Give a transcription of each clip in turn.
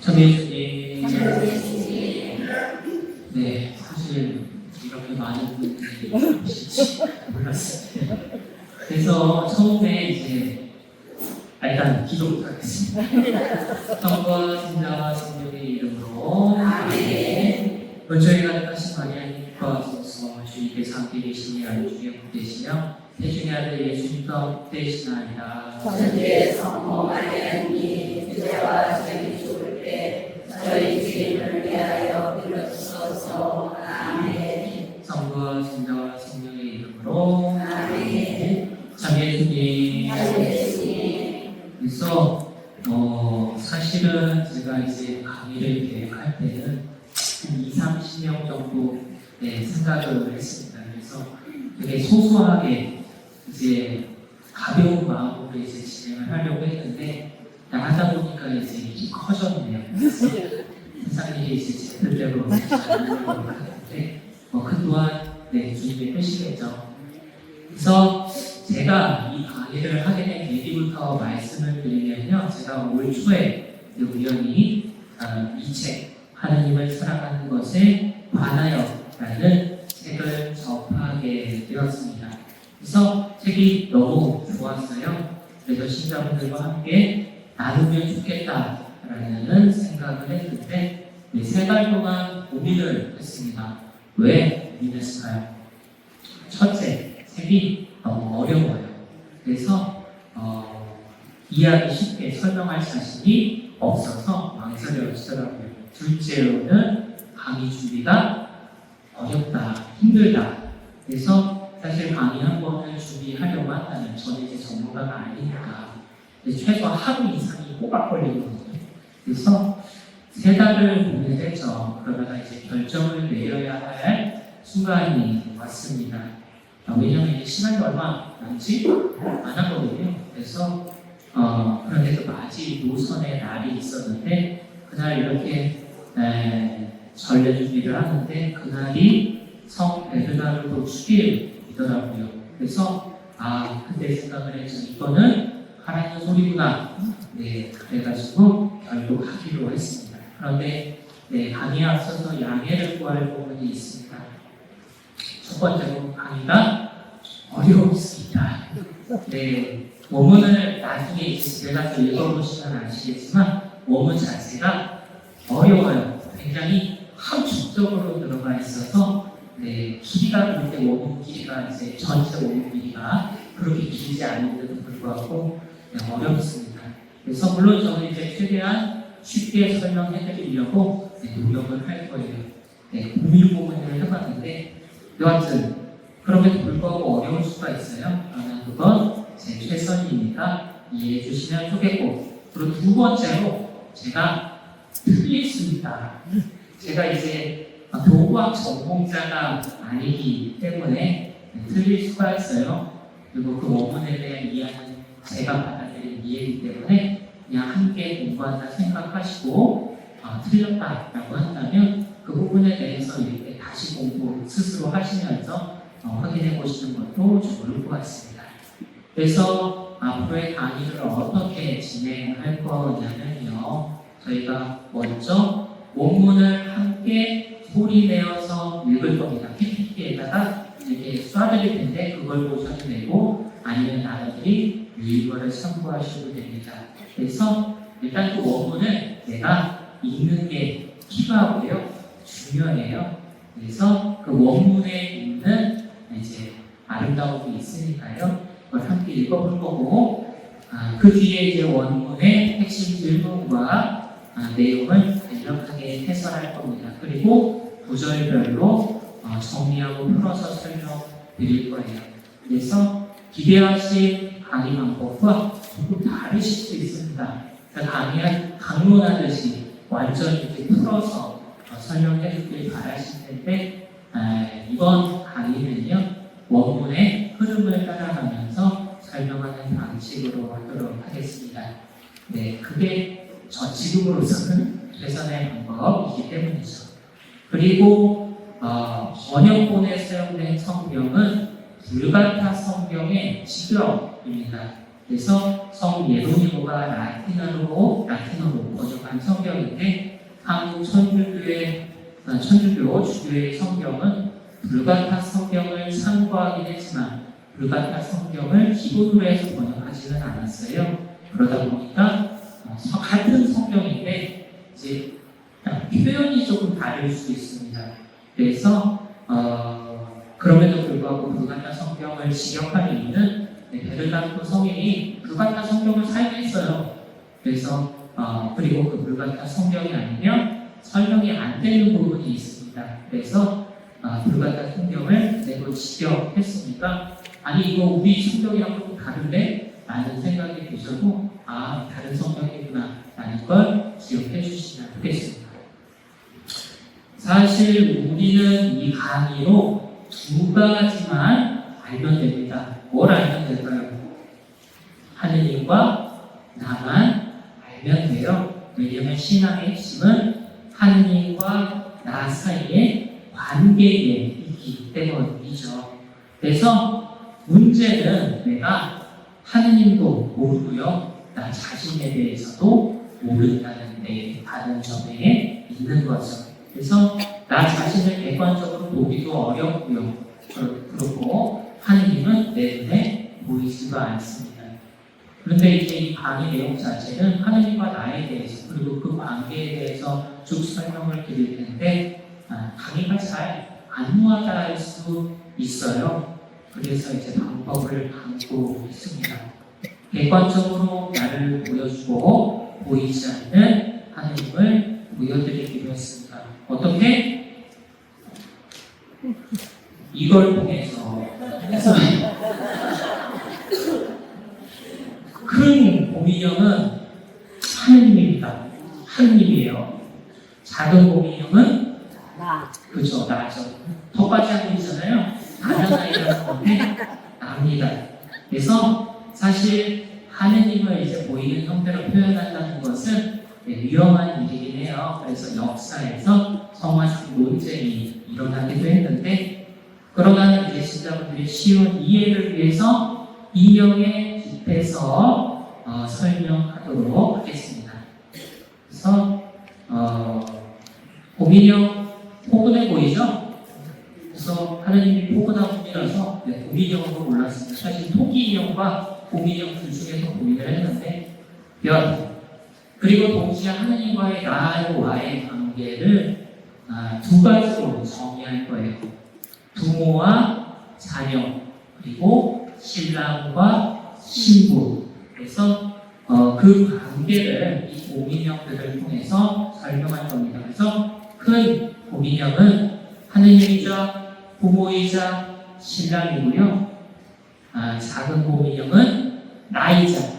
참여주님, 네, 사실 이렇게 많은 분들이 오실지 몰랐어요. 그래서 처음에 이제 일단 기도부터 하겠습니다. 성부와 성자와 성령의 이름으로 아멘. 본초에 가득하신 마리아님과 성서 주님께서 함께 계시니 아들 중에 복되시며 태중의 아들 예수님과 복되시나이다. 천주의 성모 마리아님, 이제와 저희 죽을 때 저희 죄를 위하여 빌어주소서. 아멘. 성부와 성자와 성령의 이름으로 아멘. 참예수님. 예수님. 그래서 사실은 제가 이제 강의를 계획할 때는 한 2, 30명 정도 생각을 했습니다. 그래서 되게 소소하게 이제 가벼운 마음으로 이제 진행을 하려고 했는데 하다 보니까 이제 일이 커졌네요. 세상 일이 이제 제 뜻대로 진행하려고 하는데 그 또한 주님의 뜻이겠죠. 그래서 제가 이 강의를 하게 된 계기부터 말씀을 드리면요, 제가 올 초에 우연히 이 책 하나님을 사랑하는 것에 관하여라는 책을 접하게 되었습니다. 그래서 책이 너무 좋았어요. 그래서 신자분들과 함께 나누면 좋겠다라는 생각을 했는데 3달 동안 고민을 했습니다. 왜 고민했을까요? 첫째, 책이 너무 어려워요. 그래서 이해하기 쉽게 설명할 자신이 없어서 망설여지더라고요. 둘째로는 강의 준비가 어렵다, 힘들다. 그래서 사실 강의 한 번을 준비하려고 한다면 저는 이제 전문가가 아니니까 최소 하루 이상이 꼬박 걸리거든요. 그래서 3달을 고민했죠. 그러다가 이제 결정을 내려야 할 순간이 왔습니다. 왜냐면 이제 시간이 얼마 남지 않았거든요. 그래서 그런데도 맞이 노선의 날이 있었는데 그날 이렇게 전례 준비를 하는데 그날이 성 베드나르도 축일이더라고요. 그래서 그때 생각을 했죠. 이거는 하라는 소리구나. 그래가지고 결국 하기로 했습니다. 그런데 강의에 앞서서 양해를 구할 부분이 있습니다. 첫 번째로 강의가 어려웠습니다. 원문을 나중에 집에 가서 읽어보시면 아시겠지만 원문 자체가 어려워요. 굉장히 함축적으로 들어가 있어서 길이가 볼 때 원문 길이가 이제 전체 원문 길이가 그렇게 길지 않은데도 불구하고 어렵습니다. 그래서 물론 저는 이제 최대한 쉽게 설명해드리려고 노력을 할 거예요. 고민 부분을 해봤는데 여하튼 그럼에도 불구하고 어려울 수가 있어요. 그러나 그건 제 최선이니까 이해해 주시면 좋겠고, 그리고 두 번째로 제가 틀릴 수 있다. 제가 이제 교과학 전공자가 아니기 때문에 틀릴 수가 있어요. 그리고 그 원문에 대한 이해는 제가 받아들인 이해이기 때문에 그냥 함께 공부한다 생각하시고 틀렸다라고 한다면 그 부분에 대해서 이렇게 다시 공부 스스로 하시면서 확인해 보시는 것도 좋을 것 같습니다. 그래서 앞으로의 강의를 어떻게 진행할 거냐면요, 저희가 먼저 원문을 함께 소리내어서 읽을 겁니다. PPT에다가 이렇게 쏴드릴 텐데 그걸 보셔도 되고 아니면 나라들이 유일거를 참고하셔도 됩니다. 그래서 일단 그 원문을 내가 읽는 게 필요하고요, 중요해요. 그래서 그 원문에 있는 이제 아름다움이 있으니까요, 그걸 함께 읽어볼 거고, 그 뒤에 이제 원문의 핵심 질문과 내용을 간략하게 해설할 겁니다. 그리고 구절별로 정리하고 풀어서 설명드릴 거예요. 그래서 기대하신 강의 방법과 조금 다르실 수 있습니다. 강론하듯이 완전히 이렇게 풀어서 설명해 주길 바라실 텐데, 이번 강의는요, 원문의 흐름을 따라가면서 설명하는 방식으로 하도록 하겠습니다. 그게 저 지금으로서는 최선의 방법이기 때문이죠. 그리고 번역본에 사용된 성경은 불가타 성경의 직역입니다. 그래서 성 예로니모가 라틴어로 번역한 성경인데 한국 천주교 주교의 성경은 불가타 성경을 참고하긴 했지만 불가타 성경을 기본으로 해서 번역하지는 않았어요. 그러다 보니까 같은 성경인데 이제 표현이 조금 다를 수 있습니다. 그래서 그럼에도 불구하고 불가타 성경을 직역한 이유는 베르나토 성인이 불가타 성경을 사용했어요. 그래서 그리고 그 불가타 성경이 아니면 설명이 안 되는 부분이 있습니다. 그래서 불가타 성경을 그대로 직역했으니까 아니 이거 우리 성경이랑 조금 다른데? 라는 생각이 드셔도 다른 성경이구나 라는 걸 기억해 주시면 좋겠습니다. 사실 우리는 이 강의로 두 가지만 알면 됩니다. 뭘 알면 될까요? 하느님과 나만 알면 돼요. 왜냐하면 신앙의 핵심은 하느님과 나 사이의 관계에 있기 때문이죠. 그래서 문제는 내가 하느님도 모르고요, 나 자신에 대해서도 모른다는 데 다른 점에 있는 거죠. 그래서 나 자신을 객관적으로 보기도 어렵고요. 그렇고 하느님은 내 눈에 보이지도 않습니다. 그런데 이제 이 강의 내용 자체는 하느님과 나에 대해서 그리고 그 관계에 대해서 쭉 설명을 드릴 텐데 강의가 잘 안무하다 할 수 있어요. 그래서 이제 방법을 담고 있습니다. 객관적으로 나를 보여주고 보이지 않는 하느님을 보여드리기로 했습니다. 어떻게? 이걸 통해서 큰 곰인형은 하느님입니다. 하느님이에요. 작은 곰인형은 그죠, 나죠. 턱받이 하고 있잖아요. 나는 아이라는 건데 납니다. 그래서 사실 하느님을 이제 보이는 형태로 표현한다는 것은 위험한 일이긴 해요. 그래서 역사에서 성화상 논쟁이 일어나기도 했는데 그러나 이제 신자분들이 쉬운 이해를 위해서 인형에 빗대서 설명하도록 하겠습니다. 그래서 곰인형 포근해 보이죠? 그래서 하느님이 포근한 분이라서 곰인형으로 골랐습니다. 사실 토끼 인형과 곰인형 둘 중에서 고민을 했는데 그리고 동시에 하느님과의 나와의 관계를 두 가지로 정의할 거예요. 부모와 자녀 그리고 신랑과 신부. 그래서 그 관계를 이 곰인형들을 통해서 설명할 겁니다. 그래서 큰 곰인형은 하느님이자 부모이자 신랑이고요. 작은 곰인형은 나이자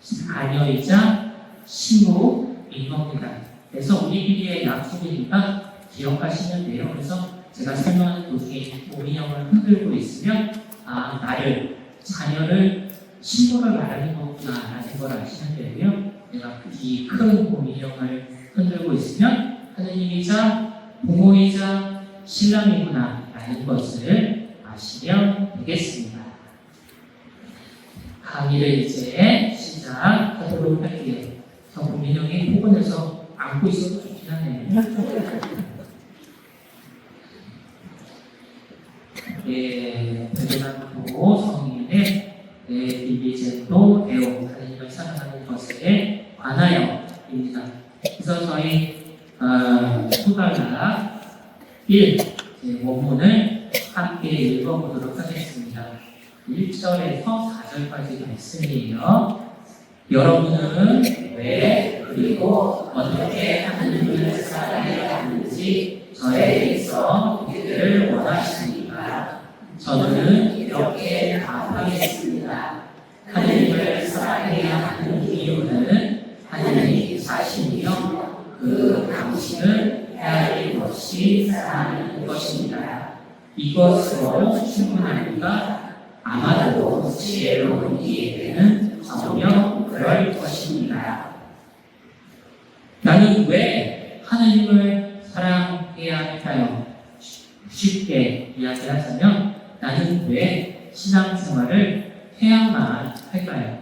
자녀이자 신부인 겁니다. 그래서 우리끼리의 약속이니까 기억하시면 돼요. 그래서 제가 설명하는 도중에 곰인형을 흔들고 있으면 나를, 자녀를, 신부를 말하는 거구나 라는 걸 아시면 되고요. 내가 이 큰 곰인형을 흔들고 있으면 하느님이자 부모이자 신랑이구나 라는 것을 아시면 되겠습니다. 강의를 이제 시작하도록 할게요. 곰인형이 포근해서 안고 있어도 좋긴 하네요. 베르나토 성인의 비비젠도 데오 하느님을 사랑하는 것에 관하여입니다. 그래서 저희 후달라 1 원문을 함께 읽어보도록 하겠습니다. 1절에서 4절까지 말씀이에요. 여러분은 왜 그리고 어떻게 하느님을 사랑해야 하는지 저에게 있어 보기를 원하십니까? 저는 이렇게 답하겠습니다. 하느님을 사랑해야 하는 이유는 하느님 자신이요 그 당신을 헤아릴 것이 사랑하는 것입니다. 이것으로 충분합니까? 아마도 지혜로운 이에게는 전혀 그럴 것입니다. 나는 왜 하느님을 사랑해야 할까요? 쉽게 이야기하자면 나는 왜 신앙생활을 해야만 할까요?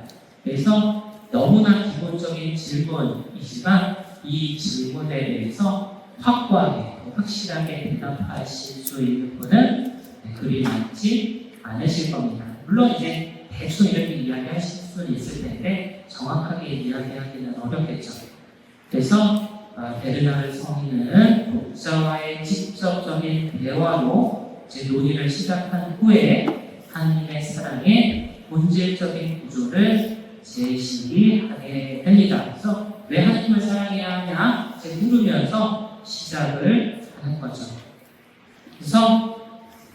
그래서 너무나 기본적인 질문이지만 이 질문에 대해서 확고하게, 확실하게 대답하실 수 있는 분은 그리 많지 않으실 겁니다. 물론 이제 대충 이렇게 이야기하실 수는 있을 텐데 정확하게 이야기하기는 어렵겠죠. 그래서 베르나르 성인은 독자와의 직접적인 대화로 이제 논의를 시작한 후에 하나님의 사랑의 본질적인 구조를 제시하게 됩니다. 그래서 왜 하나님을 사랑해야 하냐 이제 물으면서 시작을 하는 거죠. 그래서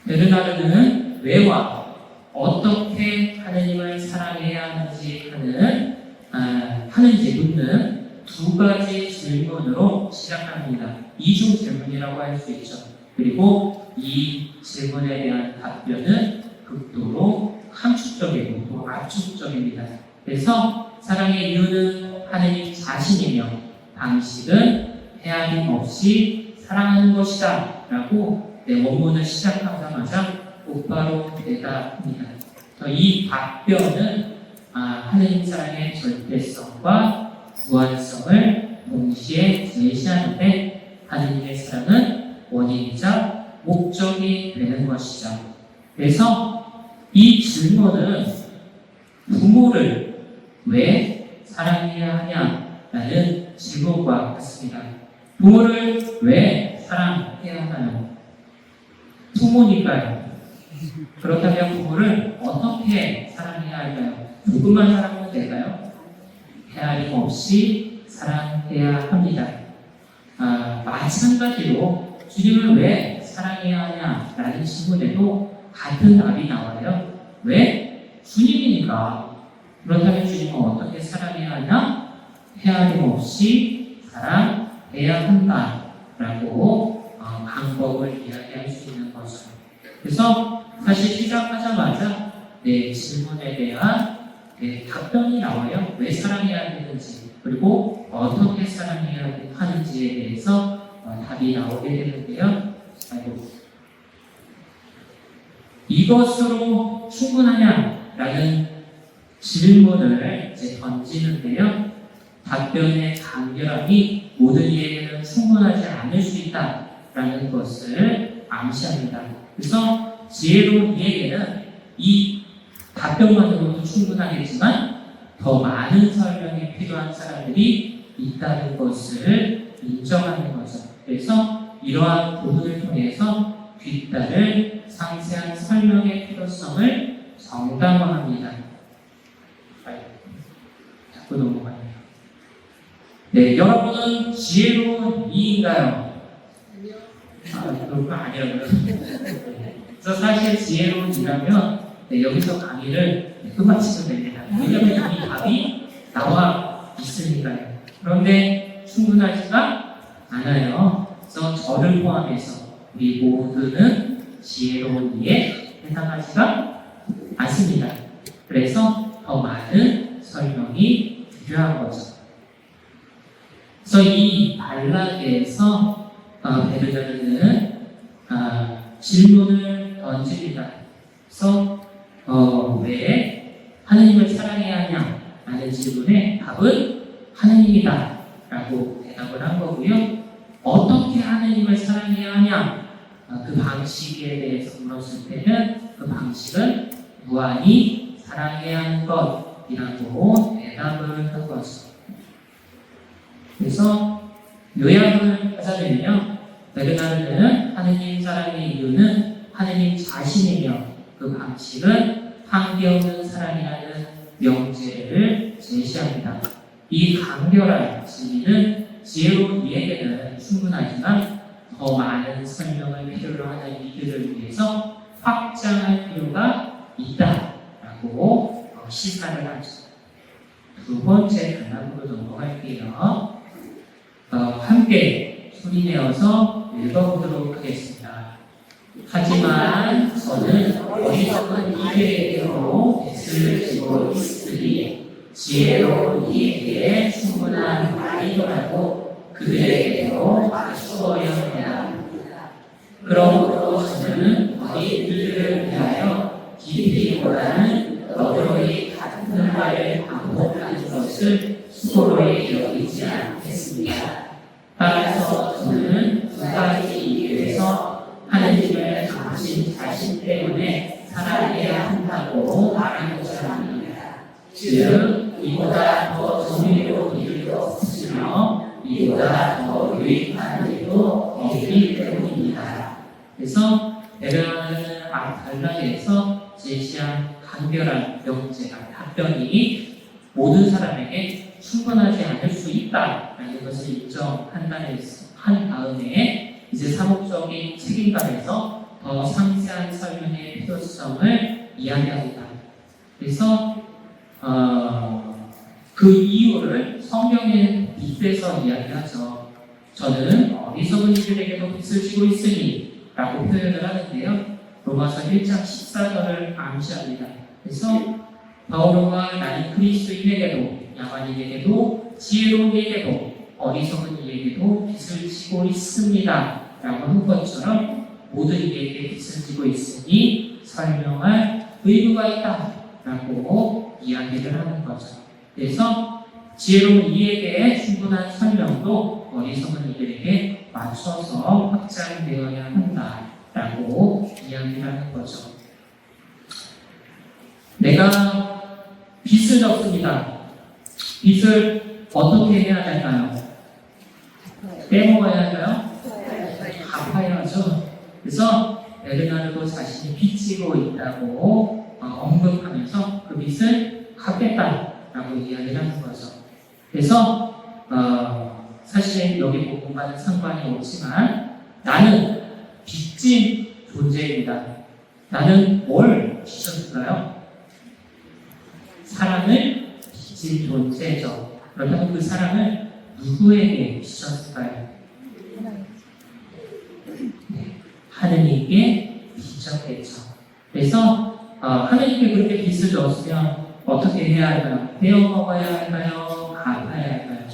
베르나르는 왜와 어떻게 하나님을 사랑해야 하는지 묻는 두 가지 질문으로 시작합니다. 이중 질문이라고 할 수 있죠. 그리고 이 질문에 대한 답변은 극도로 함축적이고 또 압축적입니다. 그래서 사랑의 이유는 하느님 자신이며 방식은 헤아림 없이 사랑하는 것이다 라고 원문을 시작하자마자 곧바로 대답합니다. 이 답변은 하느님 사랑의 절대성과 무한성을 동시에 제시하는데 하느님의 사랑은 원인이자 목적이 되는 것이죠. 그래서 이 질문은 부모를 왜 사랑해야 하냐라는 질문과 같습니다. 부모를 왜 사랑해야 하나요? 부모니까요. 그렇다면 부모를 어떻게 사랑해야 할까요? 조금만 사랑하면 될까요? 헤아림 없이 사랑해야 합니다. 마찬가지로 주님을 왜 사랑해야 하냐라는 질문에도 같은 답이 나와요. 왜? 주님이니까. 그렇다면 주님은 어떻게 사랑해야 하냐? 헤아림 없이 사랑해야 한다라고 방법을 이야기할 수 있는 거죠. 그래서 사실 시작하자마자 질문에 대한 답변이 나와요. 왜 사랑해야 되는지 그리고 어떻게 사랑해야 하는지에 대해서 답이 나오게 되는데요. 이것으로 충분하냐라는 질문을 이제 던지는데요. 답변의 간결함이 모든 이에게는 충분하지 않을 수 있다라는 것을 암시합니다. 그래서 지혜로운 이에게는 이 답변만으로도 충분하겠지만 더 많은 설명이 필요한 사람들이 있다는 것을 인정하는 거죠. 그래서 이러한 부분을 통해서 뒤따를 상세한 설명의 필요성을 정당화합니다. 자꾸 넘어가네요. 여러분은 지혜로운 이인가요? 그런 거 아니라고요. 그래서 사실 지혜로운 이라면 여기서 강의를 끝마치면 됩니다. 왜냐하면 이미 답이 나와 있으니까요. 그런데 충분하지가 않아요. 그래서 저를 포함해서 우리 모두는 지혜로운 이에 해당하지가 않습니다. 그래서 더 많은 설명이 필요한 거죠. 그래서 이 단락에서 베르나르는 질문을 던집니다. 그래서 왜 하나님을 사랑해야 하냐? 라는 질문에 답은 하나님이다 라고 대답을 한 거고요. 어떻게 하나님을 사랑해야 하냐? 그 방식에 대해서 물었을 때는 그 방식은 무한히 사랑해야 하는 것이라고 대답을 한 거죠. 그래서 요약을 하자면요. 베르나르는 하느님 사랑의 이유는 하느님 자신이며 그 방식은 한계없는 사랑이라는 명제를 제시합니다. 이 간결한 진리는 지혜로운 이에게는 충분하지만 더 많은 설명을 필요로 하는 이들을 위해서 확장할 필요가 있다라고 시사를 하죠. 두 번째 단락으로 넘어갈게요. 함께 소리내어서 읽어보도록 하겠습니다. 하지만 저는 어리석은 이들에게로 뱃을 지고 있으리 지혜로운 이에게 충분한 말이더라도 그들에게로 맞추어야 합니다. 그러므로 저는 너희들을 위하여 깊이 보다는 너희들이 같은 말을 반복하는 즉 이보다 더 정의로운 일도 없으며 이보다 더 유익한 일도 없기 때문입니다. 그래서 베르나르는 달라에서 제시한 간결한 명제가 답변이 모든 사람에게 충분하지 않을 수 있다라는 것을 인정한 다음에 이제 사목적인 책임감에서 더 상세한 설명의 필요성을 이야기합니다. 그래서 그 이유를 성경에 빗대서 이야기하죠. 저는 어리석은 이들에게도 빚을 지고 있으니 라고 표현을 하는데요. 로마서 1장 14절을 암시합니다. 그래서 바오로가 나는 그리스도인에게도 야만인에게도 지혜로운 이에게도 어리석은 이에게도 빚을 지고 있습니다 라고 한 것처럼 모든 이에게 빚을 지고 있으니 설명할 의무가 있다 라고 이야기를 하는 거죠. 그래서 지혜로운 이에게 충분한 설명도 어리석은 이들에게 맞춰서 확장되어야 한다라고 이야기를 하는 거죠. 내가 빚을 졌습니다. 빚을 어떻게 해야 할까요? 빼먹어야 할까요? 갚아야죠. 그래서 베르나르도 자신이 빚지고 있다고 언급하면서 그 빚을 갚겠다라고 이야기를 하는 거죠. 그래서 사실 여기 부분과는 상관이 없지만 나는 빚진 존재입니다. 나는 뭘 빚졌을까요? 사랑을 빚진 존재죠. 그렇다면 그 사랑을 누구에게 빚졌을까요? 네, 하느님께 빚졌겠죠. 그래서 하느님께 그렇게 빚을 졌으면 어떻게 해야 할까요? 베어 먹어야 할까요? 갚아야 할까요?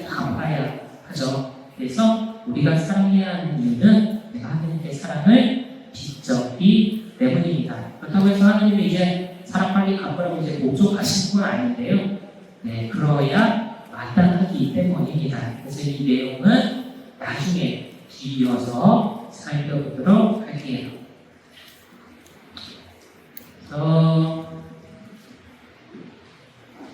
갚아야 하죠. 그래서 우리가 사랑해야 하는 이유는 내가 하느님께 사랑을 빚졌기 때문입니다. 그렇다고 해서 하느님이 이제 사랑 빨리 갚으라고 이제 목적하시는 건 아닌데요. 네, 그러야 마땅하기 때문입니다. 그래서 이 내용은 나중에 뒤이어서 살펴보도록 할게요.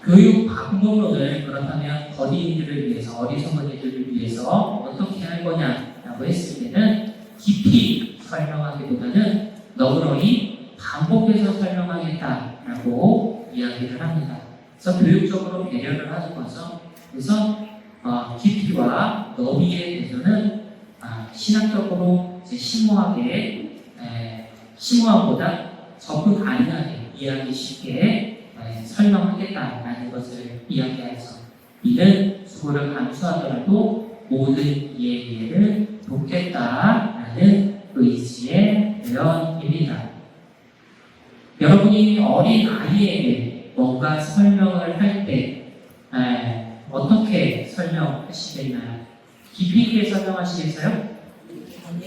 교육 방법론을 그렇다면 거리인들을 위해서, 어리석은 이들을 위해서 어떻게 할 거냐라고 했을 때는 깊이 설명하기보다는 너그러이 반복해서 설명하겠다라고 이야기를 합니다. 그래서 교육적으로 배려를 하는 거죠. 그래서 깊이와 너비에 대해서는 신학적으로 이제 심오함보다 접근 가능하게 이해하기 쉽게 설명하겠다라는 것을 이야기하여서 이는 수고를 감수하더라도 모든 이해를 돕겠다라는 의지의 표현입니다. 여러분이 어린 아이에게 뭔가 설명을 할 때 어떻게 설명하시겠나요? 깊이 있게 설명하시겠어요?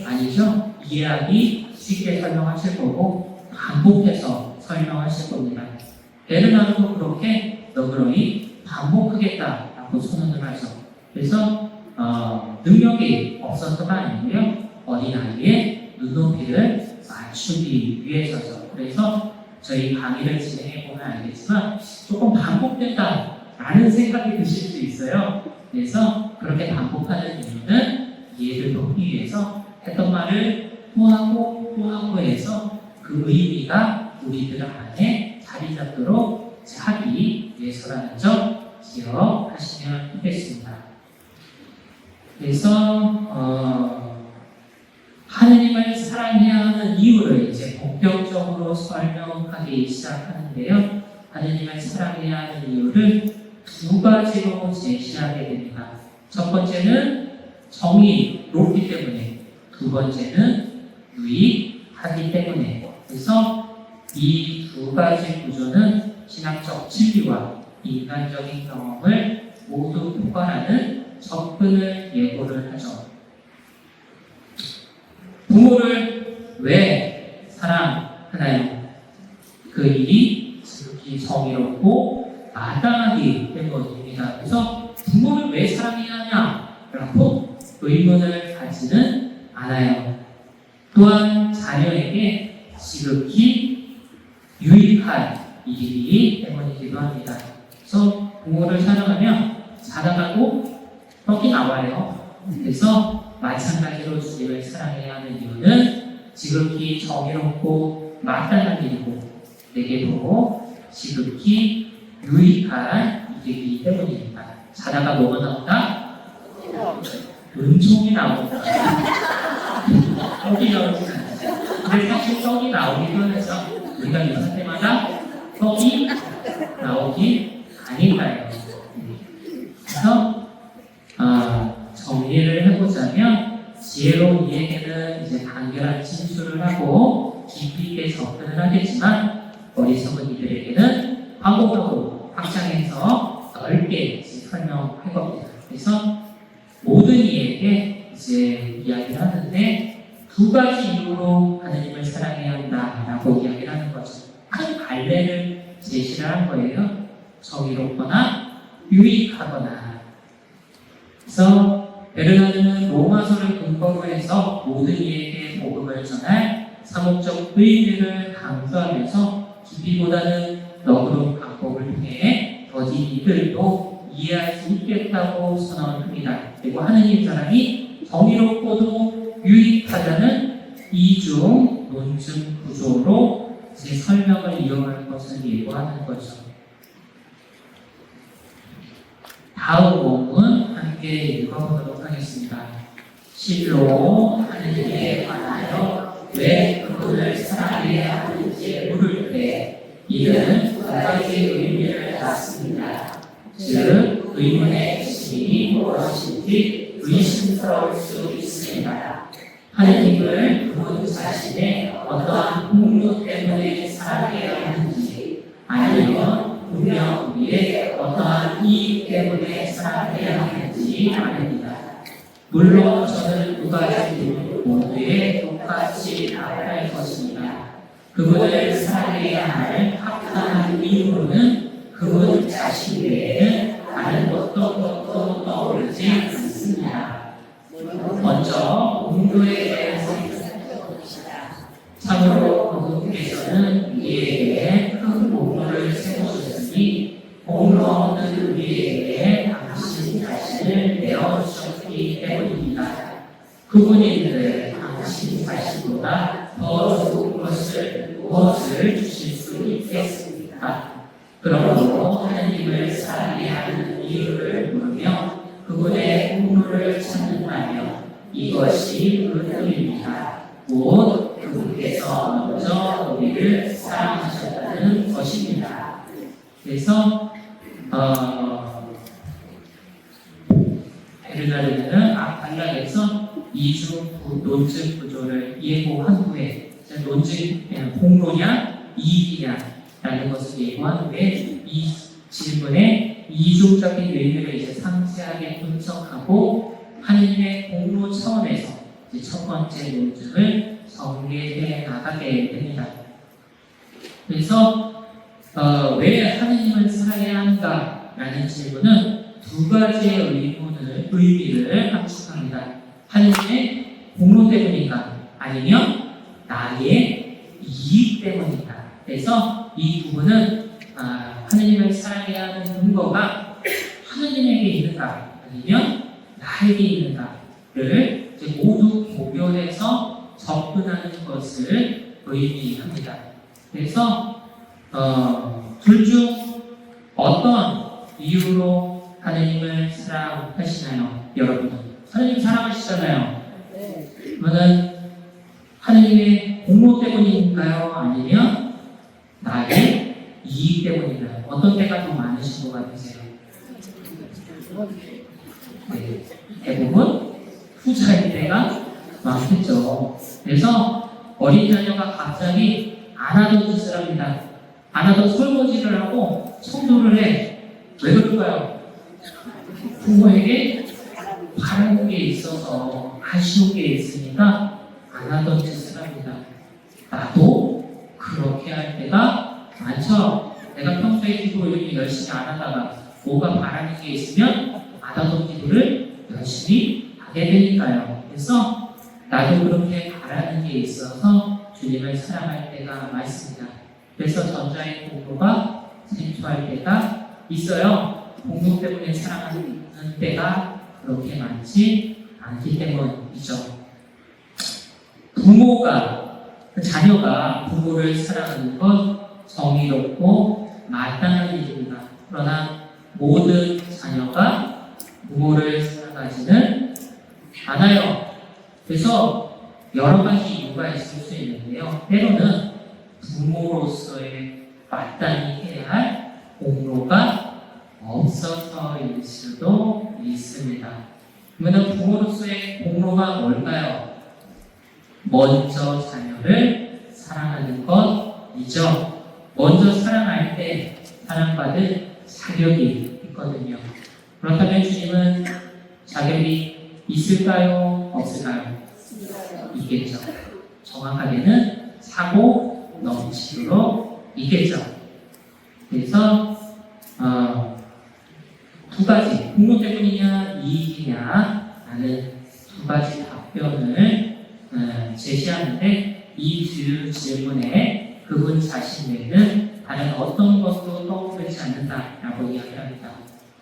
아니죠? 이해하기 쉽게 설명하실 거고 반복해서 설명하실 겁니다. 베르나르도 그렇게 너그러이 반복하겠다라고 선언을 하죠. 그래서 능력이 없어서가 아니고요. 어린아이의 눈높이를 맞추기 위해서죠. 그래서 저희 강의를 진행해 보면 알겠지만 조금 반복된다라는 생각이 드실 수 있어요. 그래서 그렇게 반복하는 이유는 이해를 돕기 위해서 했던 말을 또 하고 해서 그 의미가 우리들 안에 자리 잡도록 하기 위해서라는 점 기억하시면 좋겠습니다. 그래서 하느님을 사랑해야 하는 이유를 이제 본격적으로 설명하기 시작하는데요. 하느님을 사랑해야 하는 이유를 두 가지로 제시하게 됩니다. 첫 번째는 정의롭기 때문에, 두 번째는 유익하기 때문에. 그래서 이 두 가지 구조는 신학적 진리와 인간적인 경험을 모두 포괄하는 접근을 예고를 하죠. 부모를 왜 사랑하나요? 그 일이 지극히 정의롭고 마땅하기 때문입니다. 그래서 부모를 왜 사랑해야 하냐라고 의문을 가지는 않아요. 또한 자녀에게 지극히 유익한 이기기 때문이기도 합니다. 그래서 부모를 사랑하면 자다가도 떡이 나와요. 그래서 마찬가지로 주님을 사랑해야 하는 이유는 지극히 정의롭고 마땅한 일이고 내게도 지극히 유익한 일이기 때문입니다. 자다가 뭐가 나온다? 은총이 나온다. 떡이 나오지 않아요. 근데 사실 떡이 나오기도 해서 우리가 있을 때마다 떡이 나오기 아닌가요? 그래서 정리를 해보자면 지혜로운 이에게는 이제 간결한 진술을 하고 깊이 있게 접근을 하겠지만 어리석은 이들에게는 광범위하고 확장해서 넓게 설명할 겁니다. 그래서 모든 이에게 이제 이야기를 하는데 두 가지 이유로 하느님을 사랑해야 한다라고 이야기를 하는 거죠. 큰 갈래를 제시를 한 거예요. 정의롭거나 유익하거나. 그래서 베르나르는 로마서를 근거로 해서 모든 이에게 복음을 전할 사목적 의미를 강조하면서 깊이보다는 너그러운 방법을 통해 더디 이들도 이해할 수 있겠다고 선언합니다. 그리고 하느님 사랑이 정의롭고도 유익하다는 이중 논증 구조로 제 설명을 이어갈 것을 예고하는 거죠. 다음 원문 함께 읽어보도록 하겠습니다. 실로 하느님에 관하여 왜 그분을 사랑해야 하는지 물을 때 이는 두 가지 의미를 갖습니다. 즉 의문의 핵심이 무엇인지 의심스러울 수 있습니다. 하느님을 그분 자신의 어떠한 공로 때문에 사랑해야 하는지 아니면 분명 우리의 어떠한 이익 때문에 사랑해야 하는지 아닙니다. 물론 저는 두 가지 모두에 똑같이 답할 것입니다. 그분을 사랑해야 할 합당한 이유로는 그분 자신 외에는 다른 어떤 것도 떠오르지 않습니다. 먼저 공로에 대해서 살펴봅시다. 참으로 그분께서는 우리에게 큰 공로를 세우셨으니 공로 없는 우리에게 당신 자신을 내어주셨기 때문입니다. 그분인들 당신 자신보다 더 좋은 것을 무엇을 주실 수 있겠습니까? 그러므로 하나님을 사랑해야 하는 이유를 물으며 그분의 공로를 찾는다며 이것이 그 뜻입니다. 곧 그분께서 먼저 우리를 사랑하셨다는 것입니다. 그래서 베르나르는 앞단락에서 이중 논증 구조를 예고한 후에 논증 공로냐 이익이냐라는 것을 예고한 후에 이 질문의 이중적인 의미를 이제 상세하게 분석하고 하느님의 공로 차원에서 이제 첫 번째 논증을 전개해 나가게 됩니다. 그래서 왜 하느님을 사랑해야 하는가라는 질문은 두 가지의 의미를 함축합니다. 하느님의 공로 때문인가 아니면 나의 이익 때문인가. 그래서 이 부분은 하느님을 사랑해야 하는 근거가 하느님에게 있는가 아니면 나에게 있는가를 이제 모두 고려해서 접근하는 것을 의미합니다. 그래서 둘 중 어떤 이유로 하느님을 사랑하시나요? 여러분은 하느님 사랑하시잖아요. 그러면 하느님의 공로 때문인가요? 아니면 나의 이익 때문인가요? 어떤 때가 더 많으신 것 같으세요? 네, 대부분 후자일 때가 많겠죠. 그래서 어린 자녀가 갑자기 안 하던 짓을 합니다. 안 하던 설거지를 하고 청소를 해. 왜 그럴까요? 부모에게 바라는 게 있어서 아쉬운 게 있으니까 안 하던 짓을 합니다. 나도 그렇게 할 때가 많죠. 내가 평소에 기도 이렇게 열심히 안 하다가 뭐가 바라는 게 있으면 안 하던 기도를 열심히 하게 되니까요. 그래서 나도 그렇게 바라는 게 있어서 주님을 사랑할 때가 많습니다. 그래서 전자의 공로가 생소할 때가 있어요. 공로 때문에 사랑하는 때가 그렇게 많지 않기 때문이죠. 자녀가 부모를 사랑하는 것 정의롭고 마땅한 일입니다. 그러나 모든 자녀가 부모를 사랑하지는 않아요. 그래서 여러 가지 이유가 있을 수 있는데요. 때로는 부모로서의 마땅히 해야 할 공로가 없어서일 수도 있습니다. 그러면 부모로서의 공로가 뭘까요? 먼저 자녀를 사랑하는 것이죠. 먼저 사랑할 때 사랑받을 자격이 있거든요. 그렇다면 주님은 자격이 있을까요? 없을까요? 있겠죠. 정확하게는 사고 넘치도록 있겠죠. 그래서 두 가지, 공로 때문이냐 이익이냐 라는 두 가지 답변을 제시하는데 이 두 질문에 그분 자신에게는 다른 어떤 것도 떠오르지 않는다라고 이야기합니다.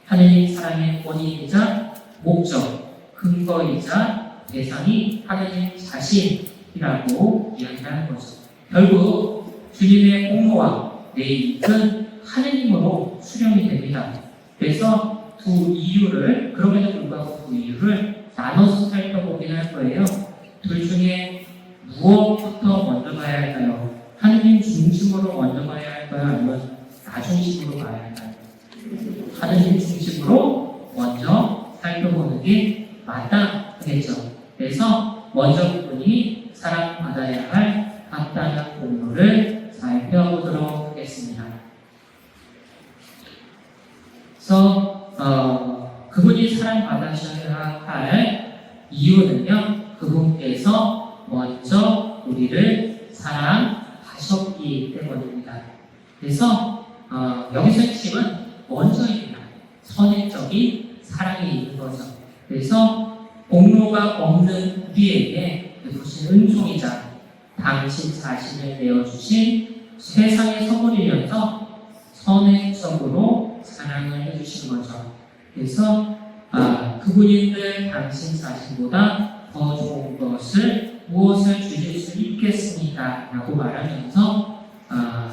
하느님 사랑의 원인이자 목적, 근거이자 대상이 하느님 자신이라고 이야기하는 거죠. 결국 주님의 공로와 내 이익은 하느님으로 수렴이 됩니다. 그래서 그럼에도 불구하고 두 이유를 나눠서 살펴보긴 할 거예요. 둘 중에 무엇부터 먼저 가야 할까요? 하느님 중심으로 먼저 가야 할까요? 아니면 나 중심으로 가야 할까요? 하느님 중심으로 먼저 살펴보는 게 마땅하겠죠. 그래서 먼저 그분이 사랑받아야 할 합당한 공로를 살펴보도록 하겠습니다. 그래서 그분이 사랑받으셔야 할 이유는요, 그분께서 먼저 우리를 사랑하셨기 때문입니다. 그래서 여기서 핵심은 먼저입니다. 선행적인 사랑이 있는 거죠. 그래서 공로가 없는 우리에게 베푸신 은총이자 당신 자신을 내어주신 세상의 선물이면서 선행적으로 사랑을 해주신 거죠. 그래서 그분인들 당신 자신보다 더 좋은 것을 무엇을 주실 수 있겠습니까? 라고 말하면서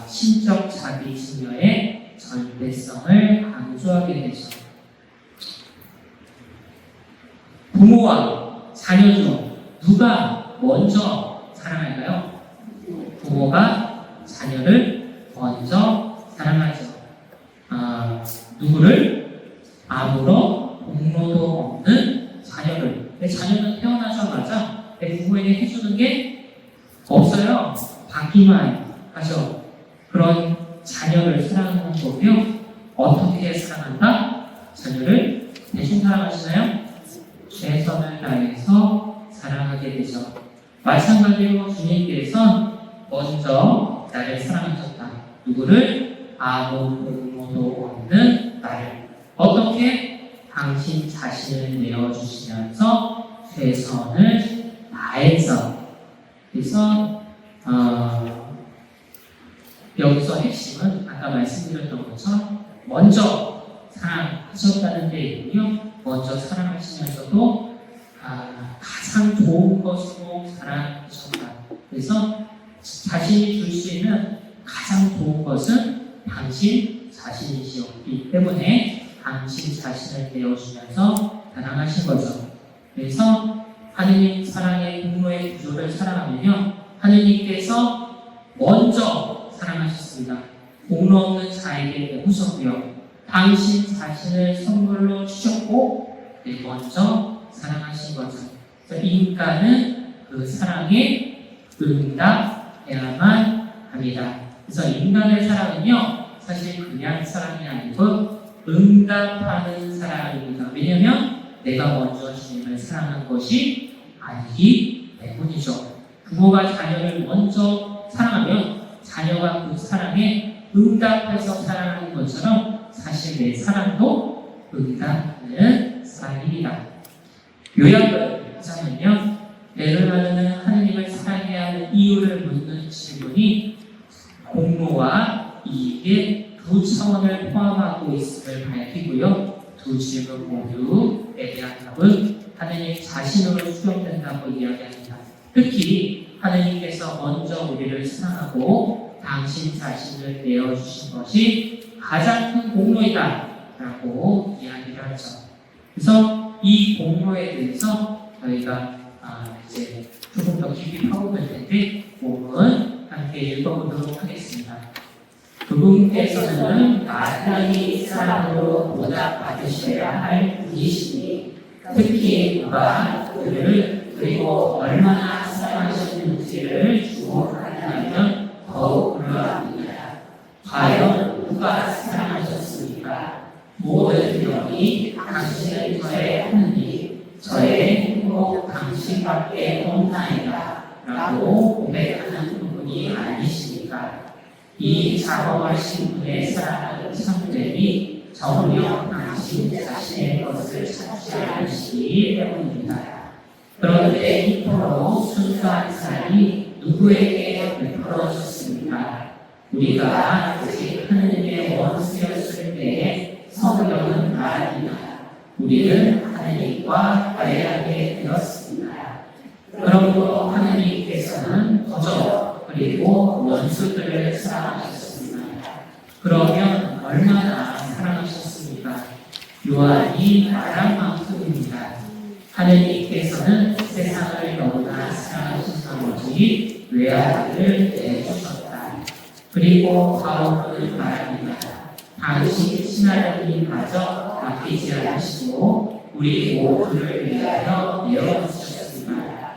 신적 자기 증여의 절대성을 강조하게 되죠. 부모와 자녀 중 누가 먼저 사랑할까요? 부모가 자녀를 먼저 사랑하죠. 누구를? 아무런 공로도 없는 자녀를. 자녀는 태어나자마자 부모에게 해주는 게 없어요. 받기만 하죠. 그런 자녀를 사랑하는 거고요. 어떻게 사랑한다? 자녀를 대신 사랑하시나요? 최선을 다해서 사랑하게 되죠. 마찬가지로 주님께서 먼저 나를 사랑하셨다. 누구를? 아무 공로도 없는 나를. 어떻게? 당신 자신을 내어주시면서 최선을 다해서. 그래서 여기서 핵심은 아까 말씀드렸던 것처럼 먼저 사랑하셨다는 데 있고요. 먼저 사랑하시면서도 가장 좋은 것으로 사랑하셨다. 그래서 자신이 줄 수 있는 가장 좋은 것은 당신 자신이시었기 때문에 당신 자신을 내어주면서 사랑하신 거죠. 그래서 하느님 사랑의 공로의 구조를 사랑하면요, 하느님께서 먼저 사랑하셨습니다. 공로 없는 자에게 베푸셨고요, 당신 자신을 선물로 주셨고 먼저 사랑하신 거죠. 그래서 인간은 그 사랑에 응답해야만 합니다. 그래서 인간의 사랑은요, 사실 그냥 사랑이 아니고 응답하는 사랑입니다. 왜냐하면 내가 먼저 주님을 사랑한 것이 아니기 때문이죠. 부모가 자녀를 먼저 사랑하면 자녀가 그 사랑에 응답해서 사랑하는 것처럼 사실 내 사랑도 응답하는 사랑입니다. 요약을 하자면요, 배를 하는 하느님을 사랑해야 하는 이유를 묻는 질문이 공로와 밝히고요. 두 질문 모두에 대한 답은 하느님 자신으로 수렴된다고 이야기합니다. 특히 하느님께서 먼저 우리를 사랑하고 당신 자신을 내어주신 것이 가장 큰 공로이다 라고 이야기를 하죠. 그래서 이 공로에 대해서 저희가 이제 조금 더 깊이 파고들 텐데 본문 함께 읽어보도록 하겠습니다. 그분께서는 마땅히 사랑으로 보답받으셔야 할 분이시니 특히 누가 그를 그리고 얼마나 사랑하셨는지를 주목하냐면 더욱 그러합니다. 과연 누가 사랑하셨습니까? 모든 영이 당신은 저의 하느님, 저의 행복 당신밖에 없나이다 라고 고백하는 부분이 아니십니까? 이 작업하신 분의 사랑하는 참됨이 정녕 당신 자신의 것을 찾지 않으시기 때문입니다. 그런데 이토록 순수한 사랑이 누구에게 베풀어졌습니까? 우리가 아직 하느님의 원수였을 때에 성경은 말합니다. 우리는 하느님과 화해하게 되었습니다. 그러므로 하느님께서는 거저 그리고 원수들을 사랑하셨습니다. 그러면 얼마나 사랑하셨습니까? 요한이 말한 만큼입니다. 하느님께서는 세상을 너무나 사랑하신 나머지 외아들을 내주셨다. 그리고 바울은 말합니다. 당신 친아들님마저 아끼지 않으시고 우리 모두를 위하여 내어주셨습니다.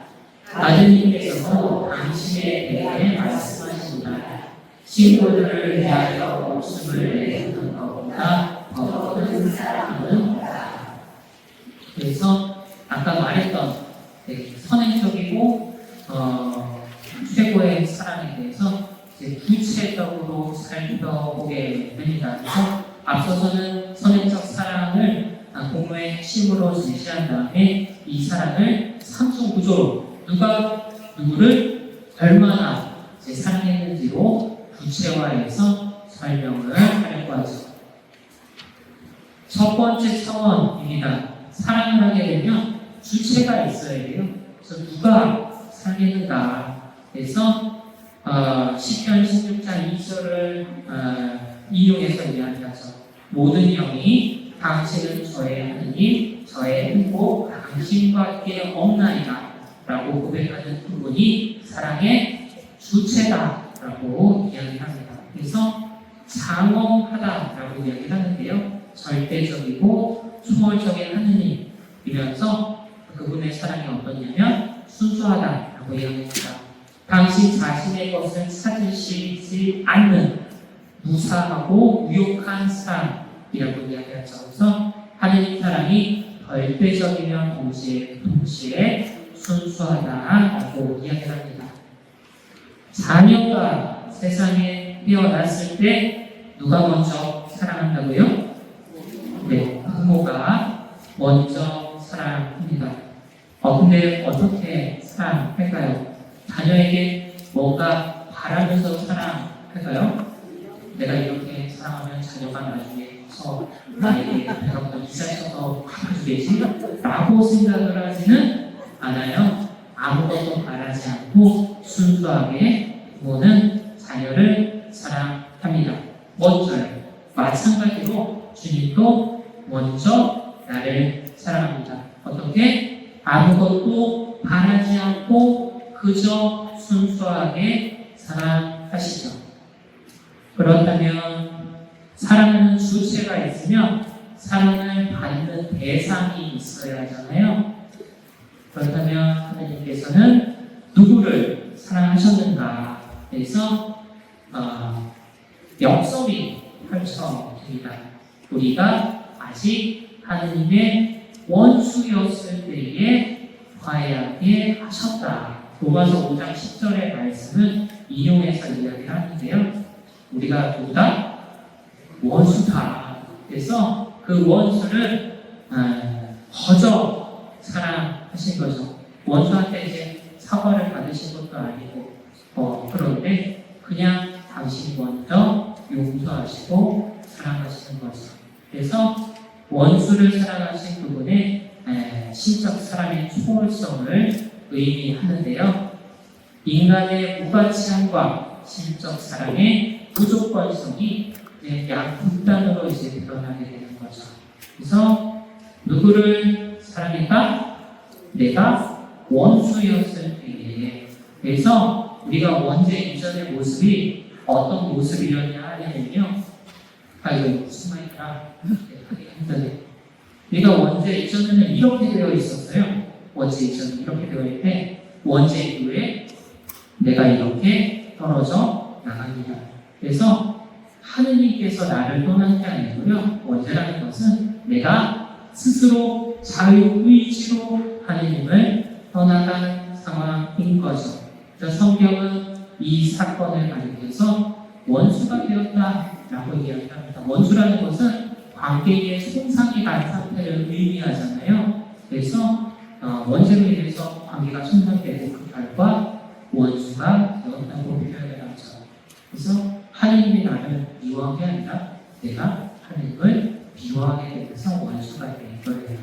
아드님께서도 당신에 대해 말씀하십니다. 친구들을 위하여 목숨을 내주는 것보다 더 큰 사랑은 없다. 그래서 아까 말했던 선행적이고 최고의 사랑에 대해서 이제 구체적으로 살펴보게 됩니다. 그래서 앞서서는 선행적 사랑을 공로의 핵심으로 제시한 다음에 이 사랑을 3중 구조로 누가 누구를 얼마나 사랑했는지로 구체화해서 설명을 하려고 하죠. 첫 번째 차원입니다. 사랑을 하게 되면 주체가 있어야 돼요. 그래서 누가 사랑했는가 해서 시편 16장 2절을 인용해서 이야기하죠. 모든 영이 당신은 저의 하느님, 저의 행복, 당신밖에 없나이다 라고 고백하는 부분이 사랑의 주체다라고 이야기합니다. 그래서 장엄하다라고 이야기하는데요. 절대적이고 초월적인 하느님이면서 그분의 사랑이 어떠냐면 순수하다라고 이야기합니다. 당신 자신의 것을 찾으시지 않는 무사하고 무욕한 사랑이라고 이야기하죠. 그래서 하느님 사랑이 절대적이면 동시에 순수하다라고 이야기합니다. 자녀가 세상에 태어났을 때 누가 먼저 사랑한다고요? 네, 부모가 먼저 사랑합니다. 근데 어떻게 사랑할까요? 자녀에게 뭔가 바라면서 사랑할까요? 내가 이렇게 사랑하면 자녀가 나중에 커서 나에게 배고파 기사셔서 갚아주겠지? 라고 생각을 하지는 않아요. 아무것도 바라지 않고 순수하게 부모는 자녀를 사랑합니다. 먼저요. 마찬가지로 주님도 먼저 나를 사랑합니다. 어떻게? 아무것도 바라지 않고 그저 순수하게 사랑하시죠. 그렇다면 사랑하는 주체가 있으면 사랑을 받는 대상이 있어야 하잖아요. 그렇다면 하나님께서는 누구를 사랑하셨는가 해서 역설이 펼쳐집니다. 우리가 아직 하느님의 원수였을 때에 화해하게 하셨다. 로마서 5장 10절의 말씀은 인용해서 이야기를 하는데요. 우리가 누구다? 원수다. 그래서 그 원수를 거저 사랑하신 거죠. 원수한테 이제 사과를 받으신 것도 아니고 그런데 그냥 당신 먼저 용서하시고 사랑하시는 거죠. 그래서 원수를 사랑하신 그분의 신적 사랑의 초월성을 의미하는데요. 인간의 무가치함과 신적 사랑의 무조건성이 양극단으로 이제 드러나게 되는 거죠. 그래서 누구를 사랑했다? 내가 원수였을 때에. 그래서 우리가 원죄 이전의 모습이 어떤 모습이었냐 하면요. 이거 무슨 말이야? 하기가 힘드네. 우리가 원죄 이전에는 이렇게 되어 있었어요. 원죄 이전은 이렇게 되어 있는데 원죄 이후에 내가 이렇게 떨어져 나갑니다. 그래서 하느님께서 나를 떠난 게 아니고요. 원죄라는 것은 내가 스스로 자유의지로 하느님을 떠나간 상황인 거죠. 그래서 성경은 이 사건을 가리켜서 원수가 되었다라고 이야기합니다. 원수라는 것은 관계의 손상이 난 상태를 의미하잖아요. 그래서 원죄로 인해서 관계가 손상되고 그 결과 원수가 되었다고 표현을 하죠. 그래서 하느님이 나를 미워한 게 아니라 내가 하느님을 미워하게 되면서 원수가 된 거예요.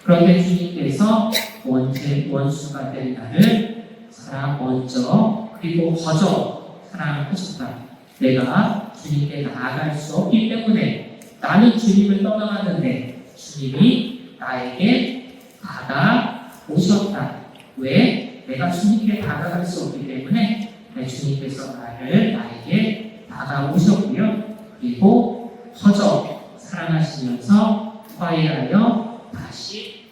그런데 주님께서 원수가 된 나를 먼저 그리고 거저 사랑하셨다. 내가 주님께 나아갈 수 없기 때문에 나는 주님을 떠나갔는데 주님이 나에게 다가오셨다. 왜? 내가 주님께 다가갈 수 없기 때문에 주님께서 나에게 다가오셨고요. 그리고 거저 사랑하시면서 화해하여 다시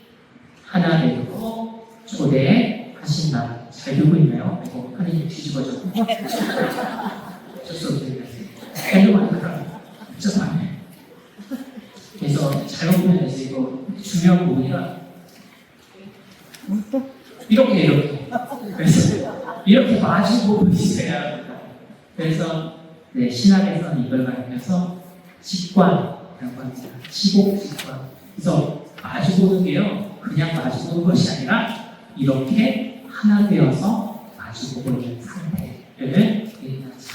하나 되고 초대하신다. 잘 듣고 있나요? 이거 하느님 뒤집어져. 어쩔 수 없어요. 해도 하니까 진짜 안 해. 그래서 잘못 표현해서 이거 중요한 부분이라 이렇게 그래서 이렇게 마주보고 있어야 합니다. 그래서 신학에서는 이걸 가리켜서 직관이라고 합니다. 시복직관. 그래서 마주보는 게요 그냥 마주보는 것이 아니라 이렇게 하나 되어서 마주보고 있는 상태를 얘기하죠.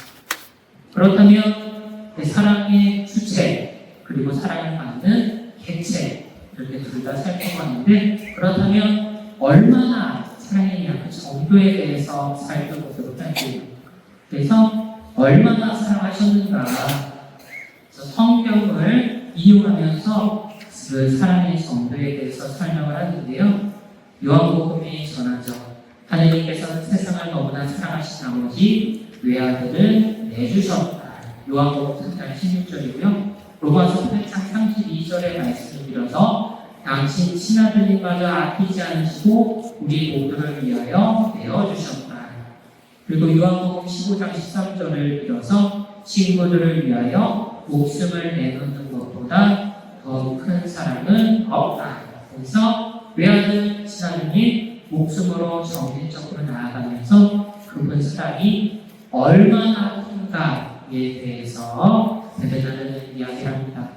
그렇다면 사랑의 주체 그리고 사랑을 받는 객체 이렇게 둘 다 살펴봤는데 그렇다면 얼마나 사랑했냐 그 정도에 대해서 살펴보도록 할게요. 그래서 얼마나 사랑하셨는가 성경을 이용하면서 그 사랑의 정도에 대해서 설명을 하는데요. 요한복음이 전하죠. 하느님께서는 세상을 너무나 사랑하신 나머지 외아들을 내주셨다. 요한복음 3장 16절이고요. 로마서 8장 32절의 말씀을 빌어서 당신 친아들님마저 아끼지 않으시고 우리 모두를 위하여 내어주셨다. 그리고 요한복음 15장 13절을 빌어서 친구들을 위하여 목숨을 내놓는 것보다 더 큰 사랑은 없다. 그래서 외아들 친아들님 목숨으로 정신적으로 나아가면서 그분 사랑이 얼마나 큰가에 대해서 대변하는 이야기를 합니다.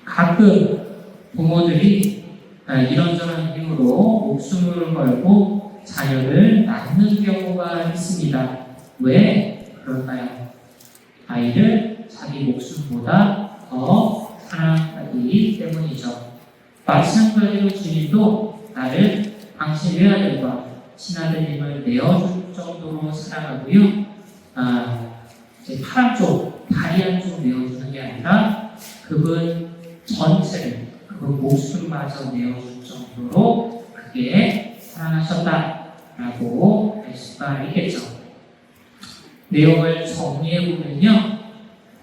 가끔 부모들이 이런저런 이유로 목숨을 걸고 자녀를 낳는 경우가 있습니다. 왜 그럴까요? 아이를 자기 목숨보다 더 사랑하기 때문이죠. 마찬가지로 주님도 나를 당신 외아들과 친아들님을 내어줄 정도로 사랑하고요. 팔 쪽, 다리 한쪽 내어주는 게 아니라 그분 전체를, 그분 목숨마저 내어줄 정도로 크게 사랑하셨다라고 할 수가 있겠죠. 내용을 정리해보면요.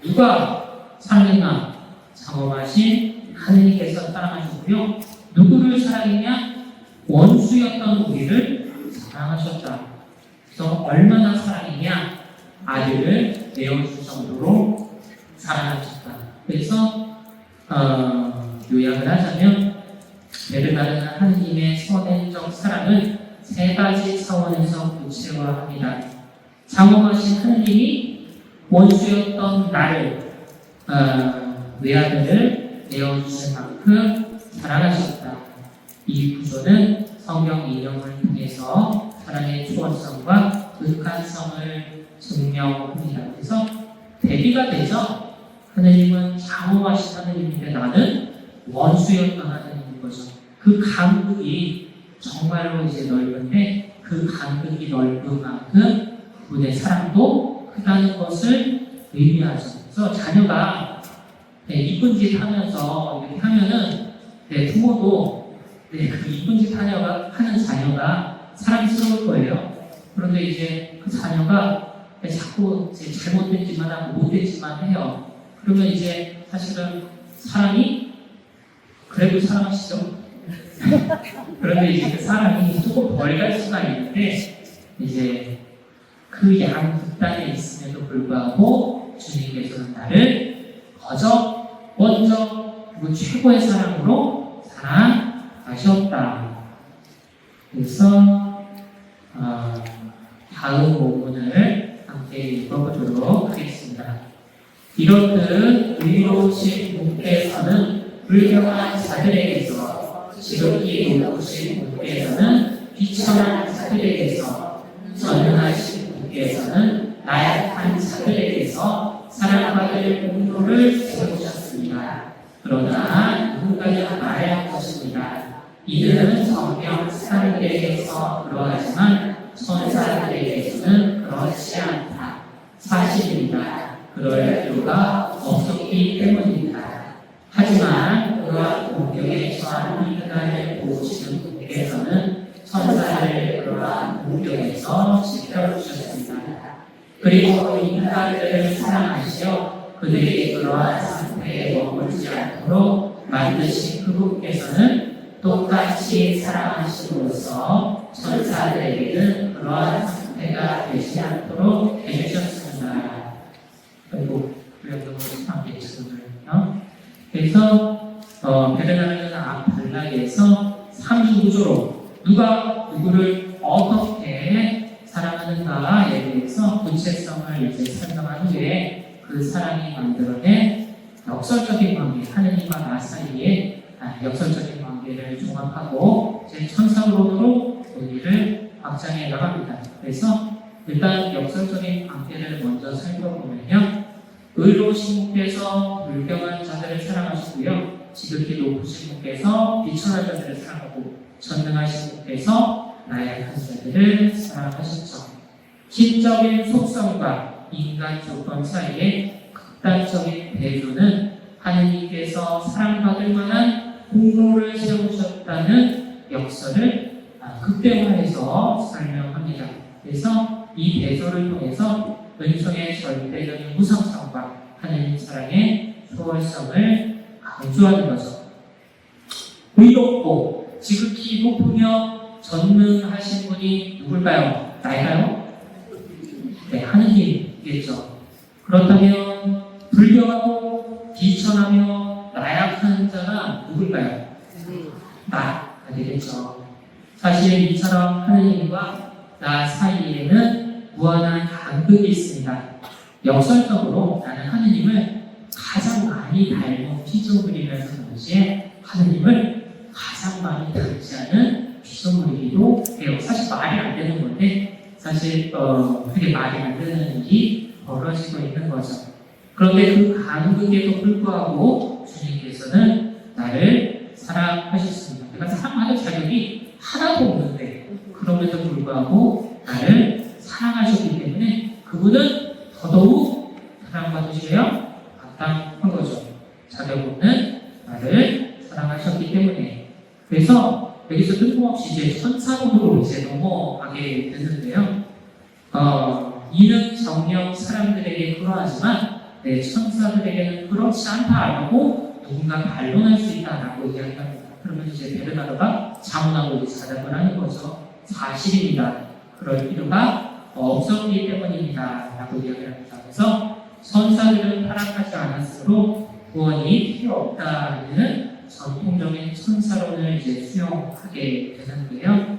누가 사랑했나? 장엄하신 하느님께서 사랑하셨고요. 누구를 사랑했냐? 원수였던 우리를 사랑하셨다. 그래서 얼마나 사랑했냐? 아들을 내어줄 정도로 사랑하셨다. 그래서 요약을 하자면 베르나르는 하느님의 선행적 사랑을 세 가지 차원에서 구체화합니다. 장엄하신 하느님이 원수였던 나를 외아들을 내어주신 만큼 사랑하셨다. 이 구조는 성경 인용을 통해서 사랑의 초월성과 극한성을 증명합니다. 그래서 대비가 되죠. 하느님은 장엄하신 하느님인데 나는 원수였던 하느님인 거죠. 그 간극이 정말로 이제 넓은데 그 간극이 넓은 만큼 그분의 사랑도 크다는 것을 의미하죠. 그래서 자녀가 이쁜 짓 하면서 이렇게 하면은 부모도 그 이쁜 짓 하는 자녀가 사랑스러울 거예요. 그런데 이제 그 자녀가 자꾸 이제 잘못된 짓만 하고 못된 짓만 해요. 그러면 이제 사실은 사랑이 그래도 사랑하시죠? 그런데 이제 그 사랑이 조금 덜 갈 수가 있는데 이제 그 양극단에 있음에도 불구하고 주님께서는 나를 거저, 먼저, 그리고 최고의 사랑으로 사랑하셨다. 그래서 다음 부분을 함께 읽어보도록 하겠습니다. 이렇듯 의로우신 분께서는 불경한 자들에게서 지극히 높으신 분께서는 비천한 자들에게서 전능하신 분께서는 나약한 자들에게서 사랑받을 공로를 세우셨습니다. 그러나 누군가는 말할 것입니다. 이는 성경 사람들에게서 그러하지만 천사들에게서는 그렇지 않다. 사실입니다. 그럴 필요가 없었기 때문입니다. 하지만 그러한 공격에 처한 인간을 보시는 분께서는 천사를 그러한 공격에서 지켜주셨습니다. 그리고 인간들을 사랑하시어 그들이 그러한 상태에 머물지 않도록 만드신 그분께서는 똑같이 사랑하심으로써 천사들에게는 그러한 상태가 되지 않도록 해주셨습니다. 그리고 불량적으로 함께 읽어보면요. 그래서 베르나르는 앞단락에서 3중구조로 누가 누구를 어떻게 사랑하는가에 대해서 구체성을 이제 설명한 후에 그 사랑이 만들어낸 역설적인 관계, 하느님과 나 사이에 역설적인 관계를 종합하고 이제 천사론으로 논의를 확장해 나갑니다. 그래서 일단 역설적인 관계를 먼저 살펴보면요. 의로우신 분께서 불경한 자들을 사랑하시고요. 지극히 높으신 분께서 비천한 자들을 사랑하고 전능하신 분께서 나약한 자들을 사랑하셨죠. 신적인 속성과 인간 조건 사이의 극단적인 대조는 하느님께서 사랑받을 만한 공로를 세우셨다는 역설을 극대화해서 설명합니다. 그래서 이 대조를 통해서 은총의 절대적인 무상성과 하느님 사랑의 초월성을 강조하는 거죠. 의롭고 지극히 높으며 전능하신 분이 누굴까요? 나일까요? 네, 하느님이겠죠. 그렇다면 불경하고 비천하며 나약한 자가 누굴까요? 나가 되겠죠. 사실 이처럼 하느님과 나 사이에는 무한한 간극이 있습니다. 역설적으로 나는 하느님을 가장 많이 닮은 피조물이면서 동시에 하느님을 가장 많이 닮지 않은 피조물이기도 해요. 사실 말이 안 되는 건데 사실 그게 말이 안 되는 일이 벌어지고 있는 거죠. 그런데 그 간극에도 불구하고 주님께서는 나를 사랑하셨습니다. 내가 사랑하는 자격이 하나도 없는데 그럼에도 불구하고 나를 사랑하셨기 때문에 그분은 더더욱 사랑받으셔야 마땅한 거죠. 자격 없는 나를 사랑하셨기 때문에. 그래서 여기서 뜬금없이 이제 천사론으로 이제 넘어가게 됐는데요. 이는 정녕 사람들에게 그러하지만 천사들에게는 그렇지 않다라고 누군가 반론할 수 있다라고 이야기합니다. 그러면 이제 베르나르가 자문하고 이제 자답을 하는 거죠. 사실입니다. 그럴 필요가 없었기 때문입니다. 라고 이야기합니다. 그래서 천사들은 타락하지 않았으므로 구원이 필요 없다는 전통적인 천사론을 이제 수용하게 되는데요.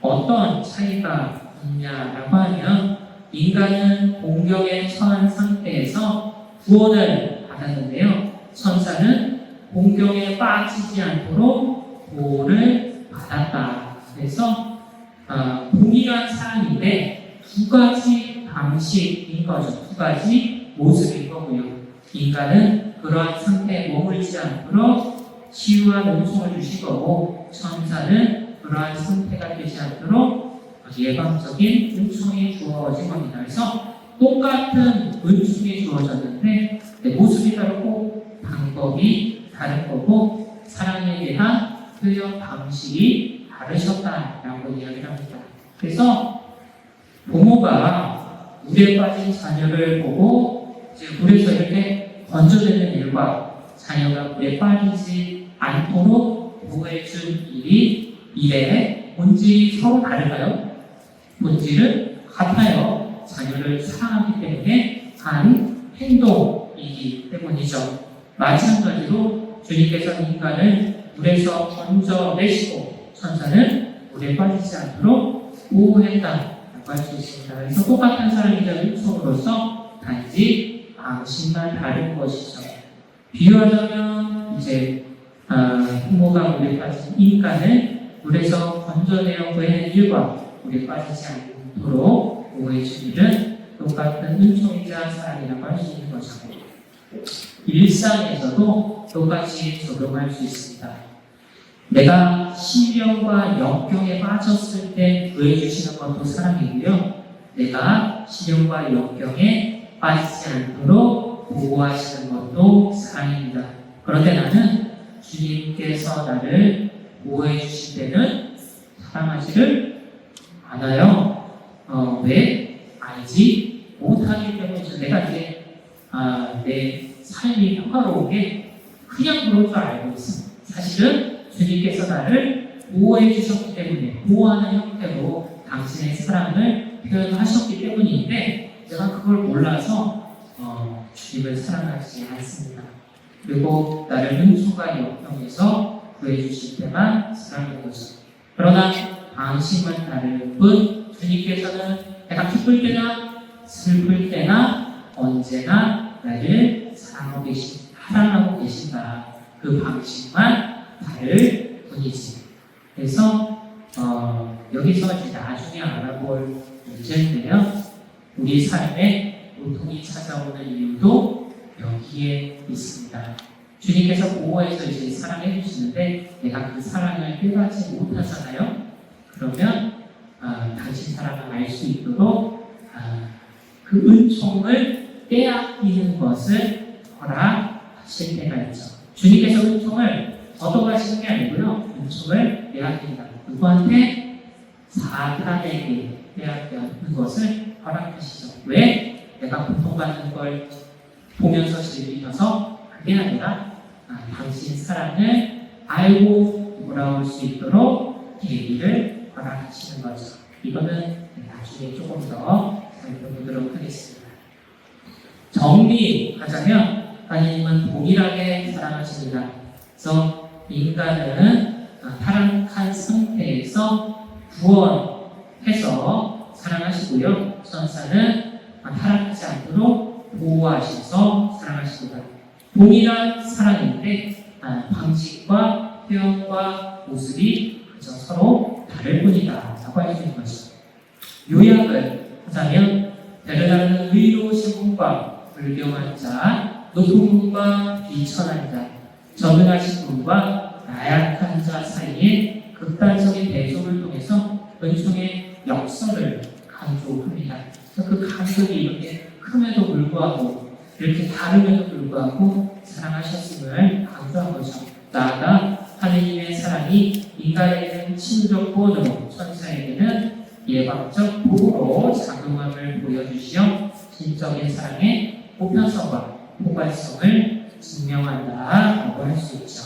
어떤 차이가 있냐라고 하면 인간은 공경에 처한 상태에서 구원을 받았는데요. 천사는 공경에 빠지지 않도록 보호를 받았다. 그래서 동일한 사랑인데 두 가지 방식인 거죠. 두 가지 모습인 거고요. 인간은 그러한 상태에 머물지 않도록 치유와 은총을 주실 거고, 천사는 그러한 상태가 되지 않도록 예방적인 은총이 주어진 겁니다. 그래서 똑같은 은총이 주어졌는데 모습이 다르고 방법이 다른 거고 사랑에 대한 표현 방식이 다르셨다라고 이야기를 합니다. 그래서 부모가 물에 빠진 자녀를 보고 이제 물에서 이렇게 건져내는 일과 자녀가 물에 빠지지 않도록 보호해준 일의 본질이 서로 다를까요? 본질은 같아요. 자녀를 사랑하기 때문에 한 행동이기 때문이죠. 마찬가지로 주님께서는 인간을 물에서 건져내시고 천사는 물에 빠지지 않도록 보호했다라고 할 수 있습니다. 그래서 똑같은 사랑이자 은총으로서 단지 방식만 다른 것이죠. 비유하자면 이제 부모가 물에 빠진 인간을 물에서 건져내려고 하는 일과 물에 빠지지 않도록 보호해준 일은 똑같은 은총이자 사랑이라고 할 수 있는 거죠. 일상에서도 똑같이 적용할 수 있습니다. 내가 시련과 역경에 빠졌을 때 구해주시는 것도 사랑이고요. 내가 시련과 역경에 빠지지 않도록 보호하시는 것도 사랑입니다. 그런데 나는 주님께서 나를 보호해 주실 때는 사랑하지를 않아요. 왜? 알지 못하기 때문이죠. 내가 이제 내 삶이 평화로우게 그냥 그럴 줄 알고 있어. 사실은 주님께서 나를 보호해 주셨기 때문에 보호하는 형태로 당신의 사랑을 표현하셨기 때문인데 내가 그걸 몰라서 주님을 사랑하지 않습니다. 그리고 나를 은총과 역경에서 구해주실 때만 사랑하는 거죠. 그러나 방식만 다를 뿐 주님께서는 내가 기쁠 때나 슬플 때나 언제나 나를 사랑하고 계신다. 그 방식만 다를 뿐이지. 그래서 여기서 이제 나중에 알아볼 문제인데요. 우리 삶에 고통이 찾아오는 이유도 여기에 있습니다. 주님께서 보호해서 이제 사랑해 주시는데 내가 그 사랑을 깨닫지 못하잖아요. 그러면 당신 사랑을 알 수 있도록 그 은총을 빼앗기는 것을 허락하실 때가 있죠. 주님께서 은총을 얻어가시는 게 아니고요. 은총을 빼앗긴다. 누구한테? 사탄에게 빼앗기는 것을 허락하시죠. 왜? 내가 고통받는 걸 보면서 즐기셔서 그게 아니라 당신 사랑을 알고 돌아올 수 있도록 계기를 허락하시는 거죠. 이거는 나중에 조금 더 살펴보도록 하겠습니다. 정리하자면 하나님은 동일하게 사랑하십니다. 그래서 인간은 타락한 상태에서 구원해서 사랑하시고요. 천사는 타락하지 않도록 보호하셔서 사랑하십니다. 동일한 사랑인데 방식과 표현과 모습이 그저 서로 다를 뿐이다 라고 할 수 있는 것이죠. 요약을 하자면 베르나르는 의로우신 분과 불경한 자, 높은 분과 비천한 자, 적응하신 분과 나약한 자 사이에 극단적인 대조를 통해서 은총의 역설을 강조합니다. 그 간격이 이렇게 큼에도 불구하고 이렇게 다름에도 불구하고 사랑하셨음을 강조한 거죠. 나아가 하느님의 사랑이 인간에게는 친족 구원으로 천사에게는 예방적 보호로 작용함을 보여주시어 신적인 사랑의 보편성과 포괄성을 증명한다라고 할 수 있죠.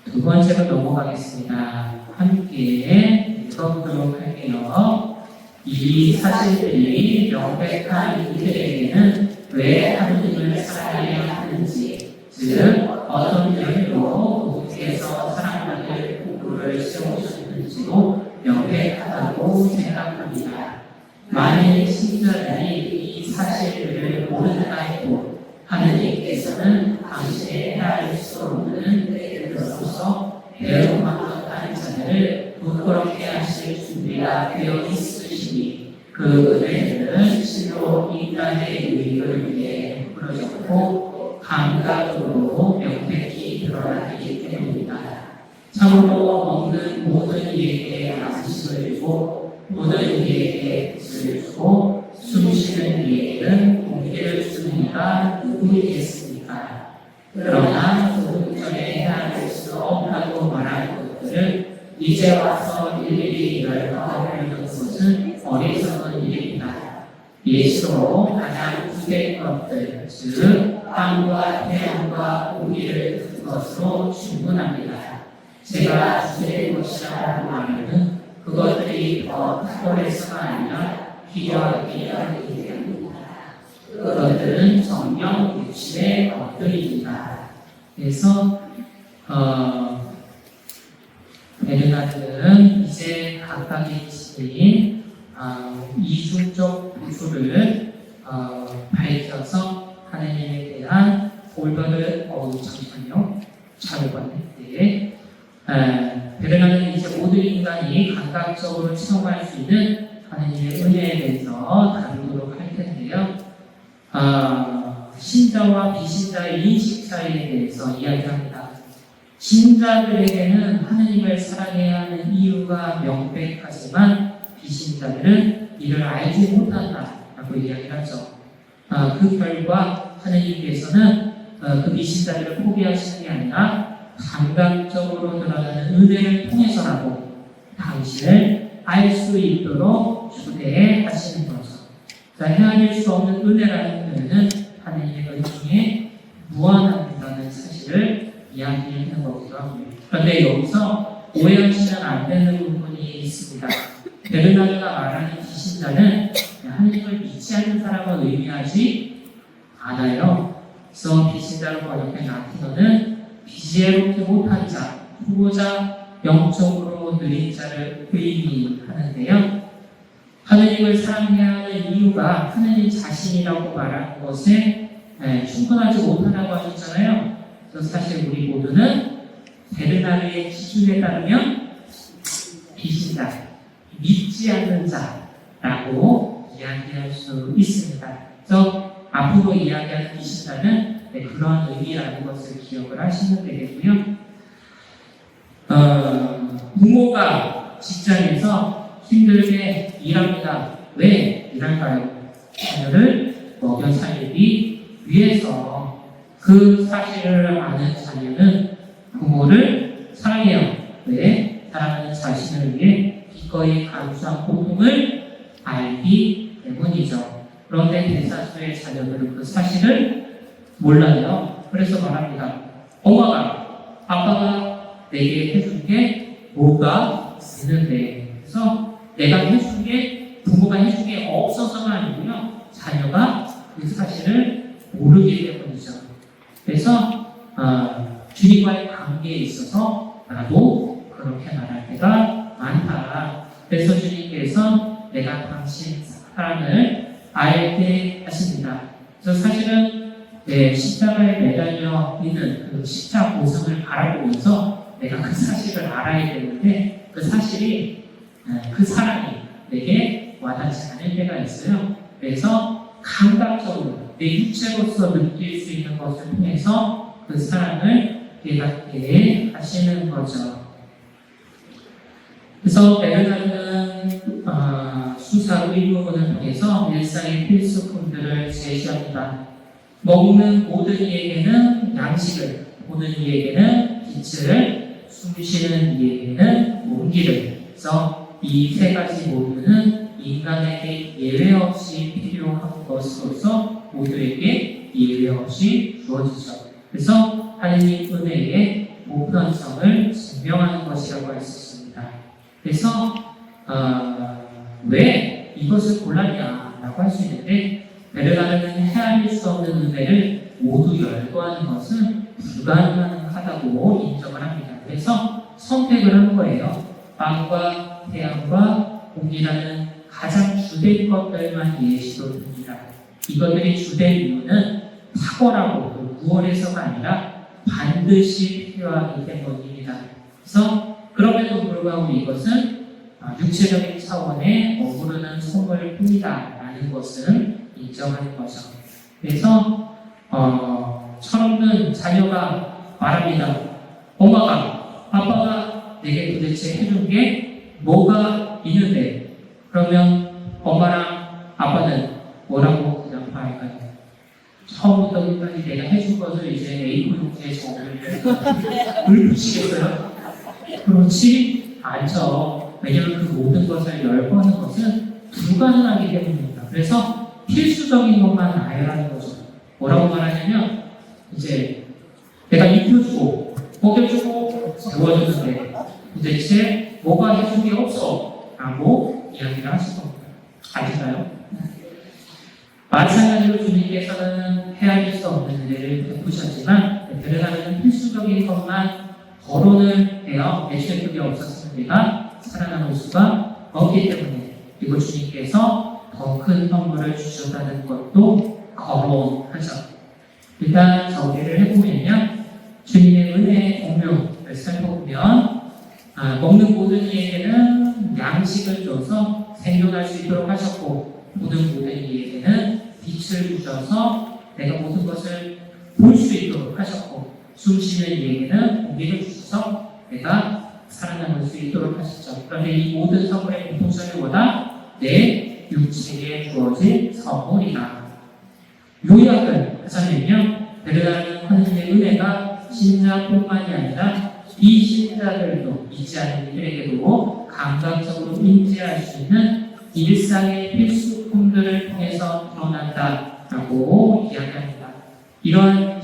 두 번째로 넘어가겠습니다. 함께 읽어보도록 할게요. 이 사실들이 명백한 이들에게는 왜 하느님을 사랑해야 하는지, 즉 어떤 이유로 부부께서 사랑받을 부부를 세우셨는지도 명백하다고 생각합니다. 만일 신자들이 이 사실들을 모른다 해도 하느님께서는 당신의 헤아릴 수 없는 그들로서 배은망덕한 자들을 부끄럽게 하실 준비가 되어 있으시니 그 은혜는 실로 피로 인간의 의를 위해 풀어졌고 감각으로 명백히 드러나기 때문이다. 참으로 먹는 모든 이에게 양식을 주고 모든 이에게 빛을 주고 숨쉬는 이에게는 공기를 주는 이가 누구이겠습니까? 그러나 조금 전에 헤아릴 수 없다고 말한 것들을 이제 와서 일일이 열거하려는 것은 어리석은 일입니다. 예시로 가장 주된 것들, 즉 땅과 태양과 공기를 준 것으로 충분합니다. 제가 주된 것이라고 말하는 그것들이 더 탁월해서가 아니라 필요하기 때문입니다. 그것들은 정령 육신의 것들입니다. 그래서 베르나르는 이제 각각의 지혜인 이중적 구조를 밝혀서 하나님에 대한 올바른 잠시만요. 잘 봤는데 베르나르는 이제 모든 인간이 감각적으로 체험할 수 있는 하나님의 은혜에 대해서 다루도록 할 텐데요. 신자와 비신자의 인식 차이에 대해서 이야기합니다. 신자들에게는 하나님을 사랑해야 하는 이유가 명백하지만 비신자들은 이를 알지 못한다라고 이야기하죠. 그 결과 하나님께서는 그 비신자들을 포기하시는 게 아니라 감각적으로 드러나는 은혜를 통해서라도 당신을 알 수 있도록 주대해 하시는 거죠. 헤아릴 수 없는 은혜라는 표현은 하나님의 은 중에 무한하다는 사실을 이야기하는 거기도 하고요. 그런데 여기서 오해하시면 안 되는 부분이 있습니다. 베르나르가 말하는 비신자는 하나님을 믿지 않는 사람을 의미하지 않아요. 그래서 비신자로 번역된 라틴어는 비지혜롭지 못한 자, 후보자, 영적으로 느린 자를 의미하는데요. 하나님을 사랑해야 하는 이유가 하나님 자신이라고 말하는 것에 충분하지 못하다고 하셨잖아요. 그래서 사실 우리 모두는 베르나르의 기준에 따르면 비신자, 믿지 않는 자라고 이야기할 수 있습니다. 그래서 앞으로 이야기하는 비신자는 그러한 의미라는 것을 기억을 하시면 되겠고요. 부모가 직장에서 힘들게 일합니다. 왜 일할까요? 자녀를 먹여 살리기 위해서. 그 사실을 아는 자녀는 부모를 사랑해요. 왜? 사랑하는 자신을 위해 기꺼이 감수한 고통을 알기 때문이죠. 그런데 대다수의 자녀들은 그 사실을 몰라요. 그래서 말합니다. 엄마가, 아빠가 내게 해준 게 뭐가 있는데, 그래서 내가 해준 게, 부모가 해준 게 없어서가 아니고요. 자녀가 그 사실을 모르기 때문이죠. 그래서 주님과의 관계에 있어서 나도 그렇게 말할 때가 많다. 그래서 주님께서 내가 당신 사랑을 알게 하십니다. 그래서 사실은 십자가에 매달려 있는 그 십자 고성을 바라보면서 내가 그 사실을 알아야 되는데 그 사실이 그 사랑이 내게 와닿지 않을 때가 있어요. 그래서 감각적으로 내 육체로서 느낄 수 있는 것을 통해서 그 사랑을 깨닫게 하시는 거죠. 그래서 베르나르는 수사 의무문을 통해서 일상의 필수품들을 제시합니다. 먹는 모든 이에게는 양식을, 보는 이에게는 빛을, 숨쉬는 이에게는 온기를. 그래서 이 세 가지 모두는 인간에게 예외 없이 필요한 것으로서 모두에게 예외 없이 주어지죠. 그래서 하느님 은혜의 보편성을 증명하는 것이라고 할 수 있습니다. 그래서 왜 이것을 골랐냐라고 할 수 있는데, 베르나르는 헤아릴 수 없는 은혜를 모두 열거하는 것은 불가능하다고 인정을 합니다. 그래서 선택을 한 거예요. 빵과 태양과 공기라는 가장 주된 것들만 예시로 듭니다. 이것들이 주된 이유는 탁월하고 무얼해서가 아니라 반드시 필요하기 때문입니다. 그래서 그럼에도 불구하고 이것은 육체적인 차원에 머무르는 선물뿐이다 라는 것은 인정하는 거죠. 그래서 철없는 자녀가 말합니다. 엄마가, 아빠가 내게 도대체 해준 게 뭐가 있는데? 그러면 엄마랑 아빠는 뭐라고 대답할까요? 처음부터 끝까지 내가 해준 것을 이제 A4 용지에 적을 붙이겠어요? 그렇지 않죠. 왜냐하면 그 모든 것을 열거하는 것은 불가능하기 때문입니다. 그래서 필수적인 것만 알아야 하는 거죠. 뭐라고 말하냐면 이제 내가 입혀주고 먹여주고 재워주는데 도대체 뭐가 해준 게 없어 라고 이야기를 하실 겁니다. 아시나요? 마찬가지로 주님께서는 헤아릴 수 없는 은혜를 베푸셨지만 베르나는 필수적인 것만 거론을 해요. 애초에 그게 없었으면 내가 살아남을 수가 없기 때문에. 그리고 주님께서 더 큰 선물을 주셨다는 것도 거론하죠. 일단 정리를 해보면요, 주님의 은혜의 공명을 살펴보면 먹는 모든 이에게는 양식을 줘서 생존할 수 있도록 하셨고, 보는 모든 이에게는 빛을 주셔서 내가 모든 것을 볼 수 있도록 하셨고, 숨 쉬는 이에게는 공기를 주셔서 내가 살아남을 수 있도록 하셨죠. 그런데 이 모든 선물의 공통점이 뭐다? 내 육체에 주어진 선물이다. 요약을 하자면요, 베르나는 하느님의 은혜가 신자뿐만이 아니라 비신자들도 믿지 않는 이들에게도 감각적으로 인지할 수 있는 일상의 필수품들을 통해서 드러난다라고 이야기합니다. 이러한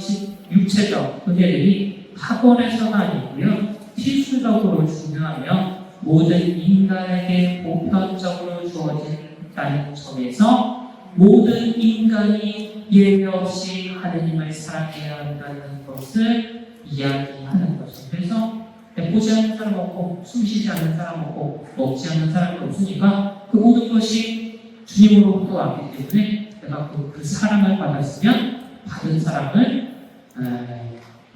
육체적 은혜들이 타고나서가 아니고요, 필수적으로 중요하며 모든 인간에게 보편적으로 주어진다는 점에서 모든 인간이 예외 없이 하느님을 사랑해야 한다는 것을 이야기하는 거죠. 그래서 보지 않는 사람 없고, 숨쉬지 않는 사람 없고, 먹지 않는 사람이 없으니까 그 모든 것이 주님으로부터 왔기 때문에 내가 그 사랑을 받았으면 받은 사랑을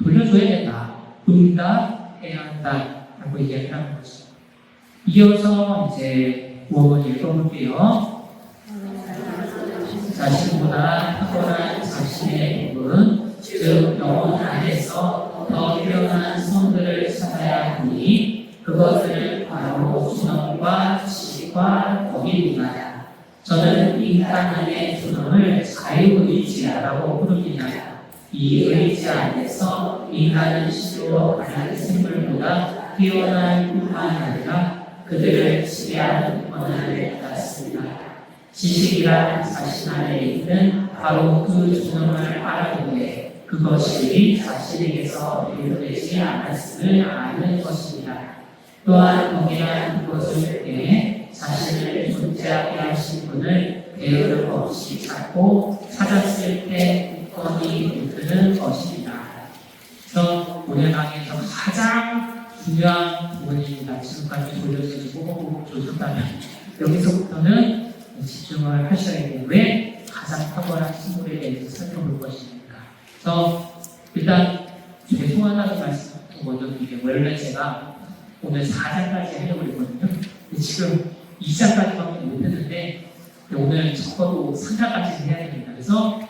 돌려줘야 된다, 응답해야 한다라고 얘기를 하는 거죠. 이어서 이제 구원을 읽어볼게요. 자신보다 탁월한 자신의 복은 즉 영혼 안에서 더 뛰어난 성들을 찾아야 하니 그것을 바로 준엄과 지식과 법입니다. 저는 인간 안의 준엄을 자유의지라고 부릅니다. 이 의지 안에서 인간은 실로 다른 생물보다 뛰어날 뿐만 아니라 그들을 지배하는 권한을 받았습니다. 지식이란 자신 안에 있는 바로 그 준엄을 알아보되 그것이 자신에게서 비롯되지 않았음을 아는 것입니다. 또한 동일한 그것을 통해 자신을 존재하게 하신 분을 게으름 없이 찾고 찾았을 때 굳건히 붙드는 것입니다. 그래서 오늘 강의에서 가장 중요한 부분입니다. 지금까지 돌려주시고 호흡 조절하면 여기서부터는 집중을 하셔야 돼요. 왜? 가장 탁월한 친구에 대해서 살펴볼 것입니다. 그래서 일단 죄송하다는 말씀부터 먼저 드릴게요. 원래 제가 오늘 4장까지 하려고 했거든요. 지금 2장까지밖에 못했는데 오늘 적어도 3장까지 해야 됩니다. 그래서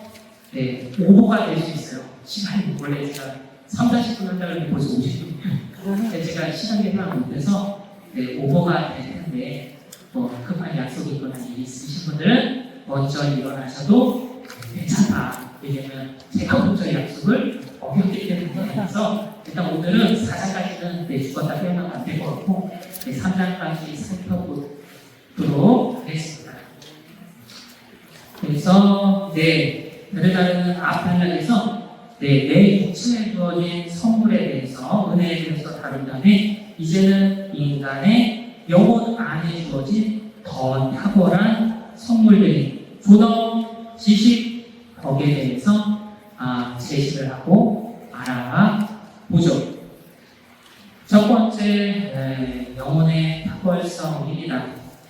오버가 될 수 있어요. 시간이 원래 제가 3, 40분 한다고 했는데 벌써 50분이에요. 제가 시간 계산을 못해서 오버가 될 텐데 급한 약속이 있거나 일이 있으신 분들은 먼저 일어나셔도 괜찮다. 왜냐면 제가 먼저 약속을 어겼기 때문에. 그래서 일단 오늘은 4장까지는 죽었다 깨어나면 안 될 것 같고 3장까지 살펴보도록 하겠습니다. 그래서 베르나는 앞단락에서 내 육체에 주어진 선물에 대해서, 은혜에 대해서 다룬 다음에 이제는 인간의 영혼 안에 주어진 더 탁월한 선물들인 존엄, 지식, 덕에 대해서 제시를 하고 알아보죠. 첫 번째, 영혼의 탁월성입니다.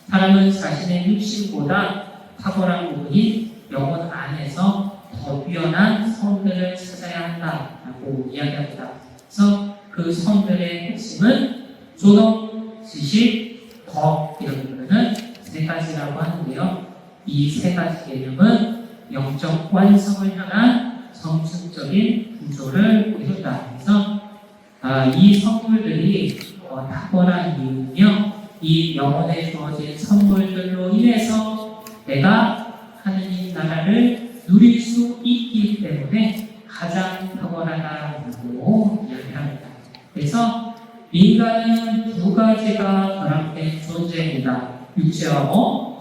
사람은 자신의 육신보다 탁월한 부분인 영혼 안에서 더 뛰어난 성들을 찾아야 한다라고 이야기합니다. 그래서 그 성들의 핵심은 존엄, 지식, 덕 이런 부분은 세 가지라고 하는데요. 이 세 가지 개념은 영적 완성을 향한 성층적인 구조를 이룬다. 그래서 이 선물들이 탁월한 이유며 이 영혼에 주어진 선물들로 인해서 내가 하느님 나라를 누릴 수 있기 때문에 가장 탁월하다고 이야기합니다. 그래서 인간은 두 가지가 결합된 존재입니다. 육체와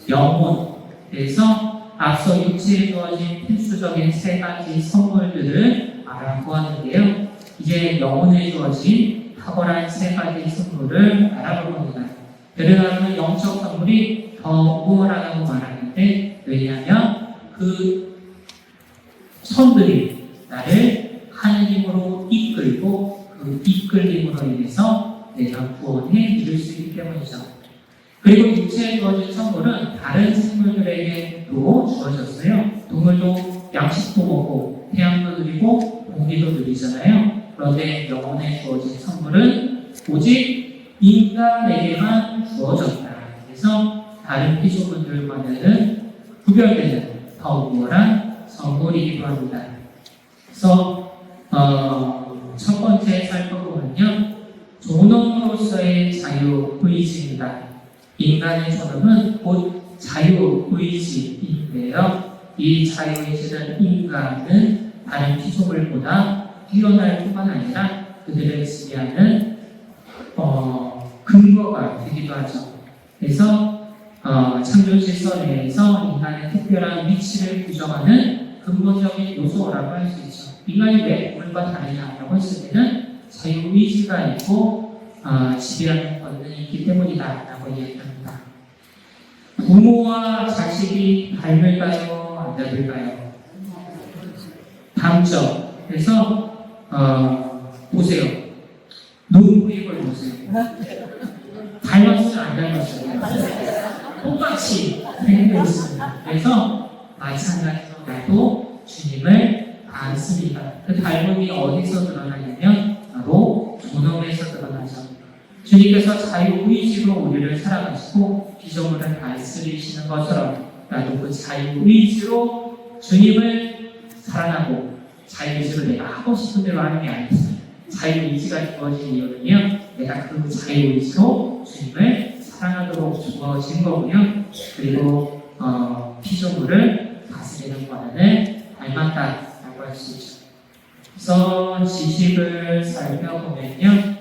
영혼. 그래서 앞서 육체에 주어진 필수적인 세 가지 선물들을 알아보았는데요. 이제 영혼에 주어진 탁월한 세 가지 선물을 알아볼 겁니다. 그러나 영적 선물이 더 우월하다고 말하는데, 왜냐하면 그 선들이 나를 하느님으로 이끌고 그 이끌림으로 인해서 내가 구원에 이를 수 있기 때문이죠. 그리고 육체에 주어진 선물은 다른 생물들에게도 주어졌어요. 동물도 양식도 먹고 태양도 누리고 공기도 누리잖아요. 그런데 영혼에 주어진 선물은 오직 인간에게만 주어졌다. 그래서 다른 피조물들과는 구별되는 더 우월한 선물이기도 합니다. 그래서 첫 번째 살펴보면요, 존엄으로서의 자유의지입니다. 인간의 존엄은 곧 자유의지인데요. 이 자유의지는 인간은 다른 피조물보다 뛰어날 뿐만 아니라 그들을 지배하는 근거가 되기도 하죠. 그래서 창조 질서 내에서 인간의 특별한 위치를 규정하는 근본적인 요소라고 할 수 있죠. 인간이 왜 동물과 다르냐라고 했을 때는 자유의지가 있고 지배하는 권능이 있기 때문이다라고 이야기합니다. 부모와 자식이 닮을까요? 안 닮을까요? 닮죠. 그래서 보세요. 눈코입을 보세요. 닮았어요? 안 닮았어요? 똑같이 생겨 있습니다. 그래서 마찬가지로 나도 주님을 닮습니다. 그 닮음이 어디서 드러나냐면 바로 존엄에서 드러나죠. 주님께서 자유의지로 우리를 살아가시고 피조물을 다스리시는 것처럼 나도 그 자유의지로 주님을 사랑하고, 자유의지로 내가 하고 싶은 대로 하는 게 아니고 자유의지가 주어진 이유는요, 내가 그 자유의지로 주님을 사랑하도록 주어진 거고요. 그리고 피조물을 다스리는 권한을 닮았다라고 할 수 있죠. 그래서 지식을 살펴보면요,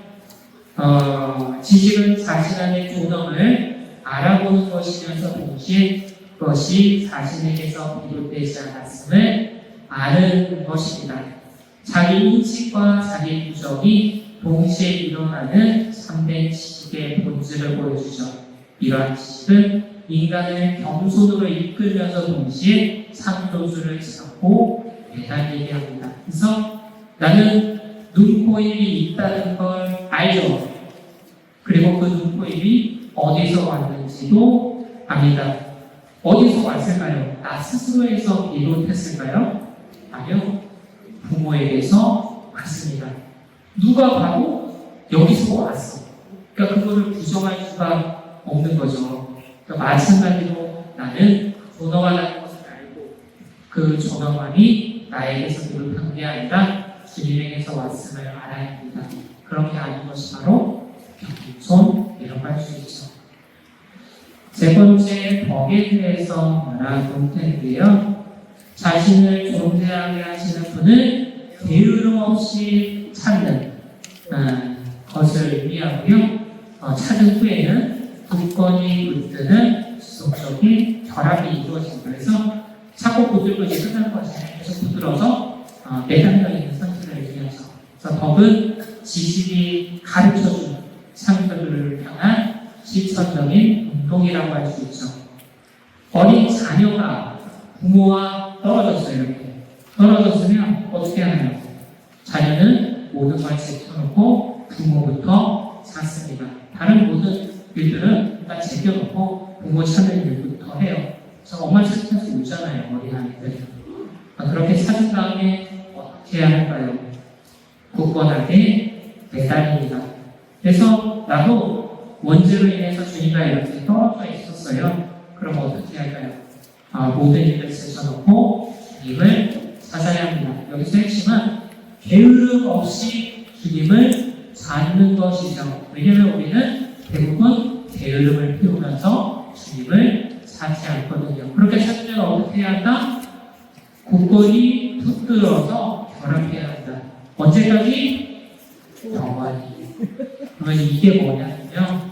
지식은 자신 안의 존엄을 알아보는 것이면서 동시에 그것이 자신에게서 비롯되지 않았음을 아는 것입니다. 자기 인식과 자기 구정이 동시에 일어나는 참된 지식의 본질을 보여주죠. 이러한 지식은 인간을 겸손으로 이끌면서 동시에 창조주를 찾고 매달리게 합니다. 그래서 나는 눈코입이 있다는 걸 알죠. 그리고 그 눈코입이 어디서 왔는지도 압니다. 어디서 왔을까요? 나 스스로에서 비롯했을까요? 아니요. 부모에게서 왔습니다. 누가 봐도 여기서 왔어. 그러니까 그거를 부정할 수가 없는 거죠. 그러니까 마찬가지로 나는 존엄하다는 것을 알고 그 존엄함이 나에게서 비롯한 게 아니라 주님에게서 왔음을 알아야 합니다. 그렇게 아는 것이 바로 겸손이라고 할 수 있죠. 세 번째, 덕에 대해서 말할 텐데요. 자신을 존재하게 하시는 분을 게으름 없이 찾는 것을 의미하고요. 찾은 후에는 굳건히 붙드는 지속적인 결합이 이루어집니다. 그래서 찾고 붙들고 이제 끝나는 것이 아니라 계속 붙들어서 매달려 있는 상태를 의미하죠. 그래서 덕은 지식이 가르쳐주는 창조주를 향한 실천적인 운동이라고 할 수 있죠. 어린 자녀가 부모와 떨어졌어요. 이렇게 떨어졌으면 어떻게 하나요? 자녀는 모든 걸 제껴놓고 부모부터 찾습니다. 다른 모든 일들은 일단 제껴놓고 부모 찾는 일부터 해요. 그래서 엄마 찾을 수 있잖아요. 어린 아이들은. 그렇게 찾은 다음에 어떻게 해야 할까요? 굳건하게 매달립니다. 그래서 나도 원죄로 인해서 주님과 이렇게 떨어져 있었어요. 그럼 어떻게 할까요? 모든 일을 제쳐놓고 주님을 찾아야 합니다. 여기서 핵심은 게으름 없이 주님을 찾는 것이죠. 왜냐하면 우리는 대부분 게으름을 피우면서 주님을 찾지 않거든요. 그렇게 찾으면 어떻게 해야 한다? 굳건히 붙들어서 결합해야 한다. 언제까지? 영원히. 그러면 이게 뭐냐면요.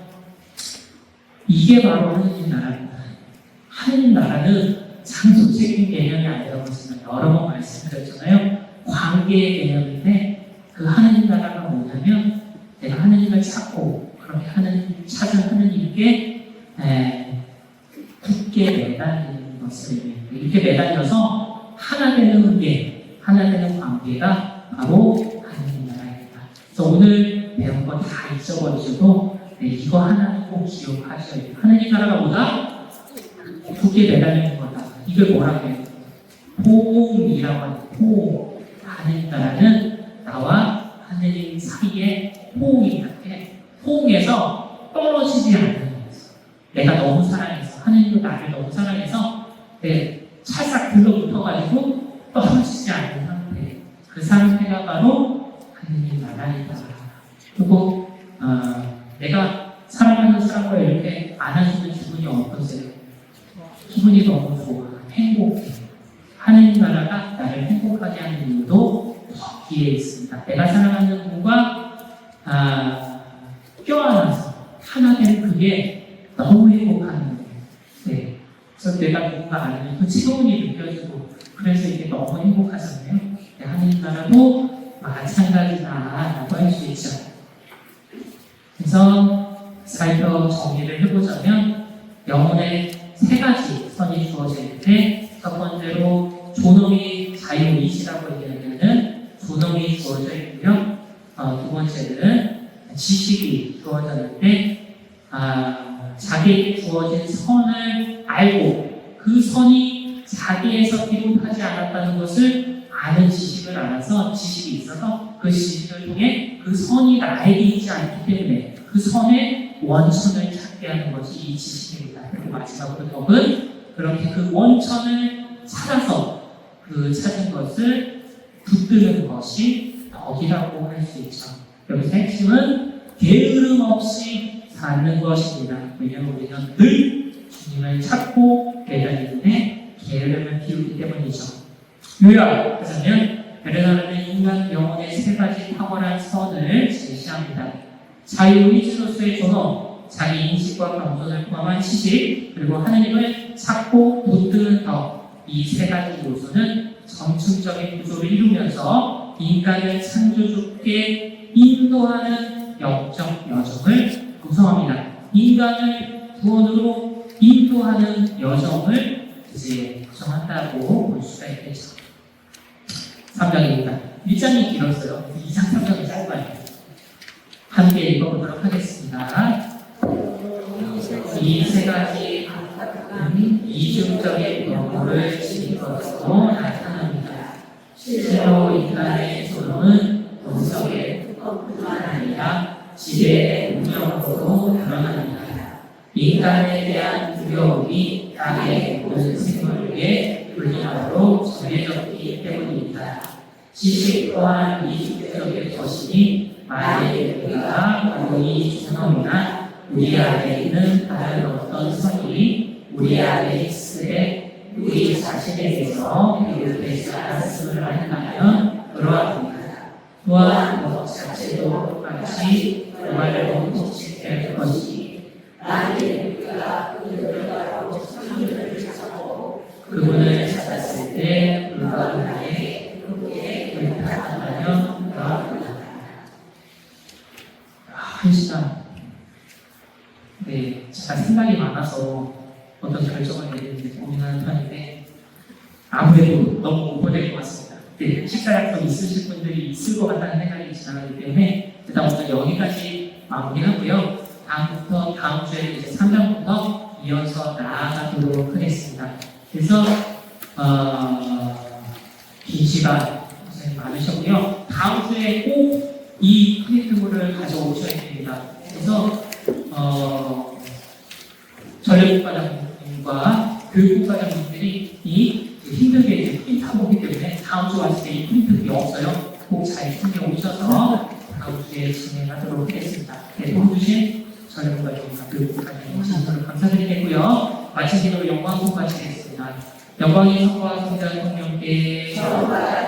이게 바로 하느님 나라입니다. 하느님 나라는 장소적인 개념이 아니라고 했습니다. 여러 번 말씀드렸잖아요. 관계의 개념인데 그 하느님 나라가 뭐냐면 내가 하느님을 찾고 그렇게 찾은 하느님께 굳게 매달리는 것을 이렇게 매달려서 하나 되는 관계, 하나 되는 관계가 바로 하느님 나라입니다. 그래서 오늘 배운 거 다 잊어버리셔도 이거 하나는 꼭 기억하셔야 돼요. 하느님 나라가 뭐다? 굳게 매달리는 거다. 이걸 뭐라고 해요? 포옹이라고 하는 포옹. 하느님 나라는 나와 하느님 사이에 포옹이 있는데 포옹에서 떨어지지 않는 거예요. 내가 너무 사랑해서 하느님도 나를 너무 사랑해서 찰싹 들러붙어가지고 떨어지지 않는 상태. 그 상태가 바로 하느님 나라이다. 그리고 내가 사랑하는 사람과 이렇게 안아주는 기분이 어떠세요? 기분이 너무 좋아. 행복해. 하느님 나라가 나를 행복하게 하는 이유도 거기에 있습니다. 내가 사랑하는 분과 껴안아서 하나 된 그게 너무 행복한 거예요. 네. 그래서 내가 누군가 알면 그 체온이 느껴지고 그래서 이게 너무 행복하잖아요. 네, 하느님 나라도 마찬가지다라고 할 수 있죠. 그래서 살펴 정리를 해보자면 영혼에 세 가지 선이 주어져 있는데 첫 번째로 존엄이 자유의지라고 얘기하는 존엄이 주어져 있고요. 두 번째는 지식이 주어졌는데 자기에게 주어진 선을 알고 그 선이 자기에서 비롯하지 않았다는 것을 아는 지식을 알아서 지식이 있어서 그 지식을 통해 그 선이 나에게 있지 않기 때문에 그 선의 원천을 찾게 하는 것이 이 지식입니다. 그리고 마지막으로 덕은 그렇게 그 원천을 찾아서 그 찾은 것을 붙드는 것이 덕이라고 할 수 있죠. 여기서 핵심은 게으름 없이 사는 것입니다. 왜냐하면 우리는 늘 주님을 찾고 매달리는데 게으름을 피우기 때문이죠. 요약하자면 베르나르는 인간 영혼의 세 가지 탁월한 선을 제시합니다. 자유의지로서의 존엄, 자기 인식과 감정을 포함한 지식, 그리고 하느님을 찾고 붙드는 덕. 이 세 가지 요소는 점층적인 구조를 이루면서 인간을 창조주께 인도하는 영적 여정을 구성합니다. 인간을 구원으로 인도하는 여정을 이제 구성한다고 볼 수가 있겠죠. 3장입니다. 1장이 길었어요. 2장, 3장이 짧아요. 함께 읽어보도록 하겠습니다. 이 세 가지 이중적인 영혼을 지닌 것으로 나타납니다. 실제로 인간의 존엄은 본성의 뿐만 아니라 지혜의 운명으로도 드러납니다. 인간에 대한 두려움이 땅의 모든 생물에게 불리함으로 정해졌기 때문입니다. 지식 또한 이중적인 것이니 만일 우리가 바로 이 존엄이나 우리 안에 있는 다른 어떤 성이 우리 안에 있으되 우리 자신에게서 비롯되지 않았음을 한다면 그러합니다. 또한 것 자체도 똑같이 그말로 통치될 것이 만일 우리가 그들을 바라고 성령을 찾고 그분을 찾았을 때 불가능하게 그분에 불타한다면 그러합니다. 한 시간 제가 생각이 많아서 어떤 결정을 내리는지 고민하는 편인데 아무래도 너무 오버될 것 같습니다. 식사 약속 있으실 분들이 있을 것 같다는 생각이 지나가기 때문에 일단 오늘 여기까지 마무리하고요. 다음 주에 이제 3장부터 이어서 나아가도록 하겠습니다. 그래서 긴 시간 고생 많으셨고요. 다음 주에 꼭 이 크리에이티브를 가져오셔야 됩니다. 그래서 전략국과장님과 교육국과장님들이 이 힘들게 이제 프린트하고 오기 때문에 다음 주 왔을 때 이 프린트가 없어요. 꼭 잘 챙겨 오셔서 다음 주에 진행하도록 하겠습니다. 네, 도와주신 저녁과 좀 가끔까지 진심으로 감사드리겠고요. 마친 기도로 영광 공부하시겠습니다. 영광이 성과 성자 성령께 저와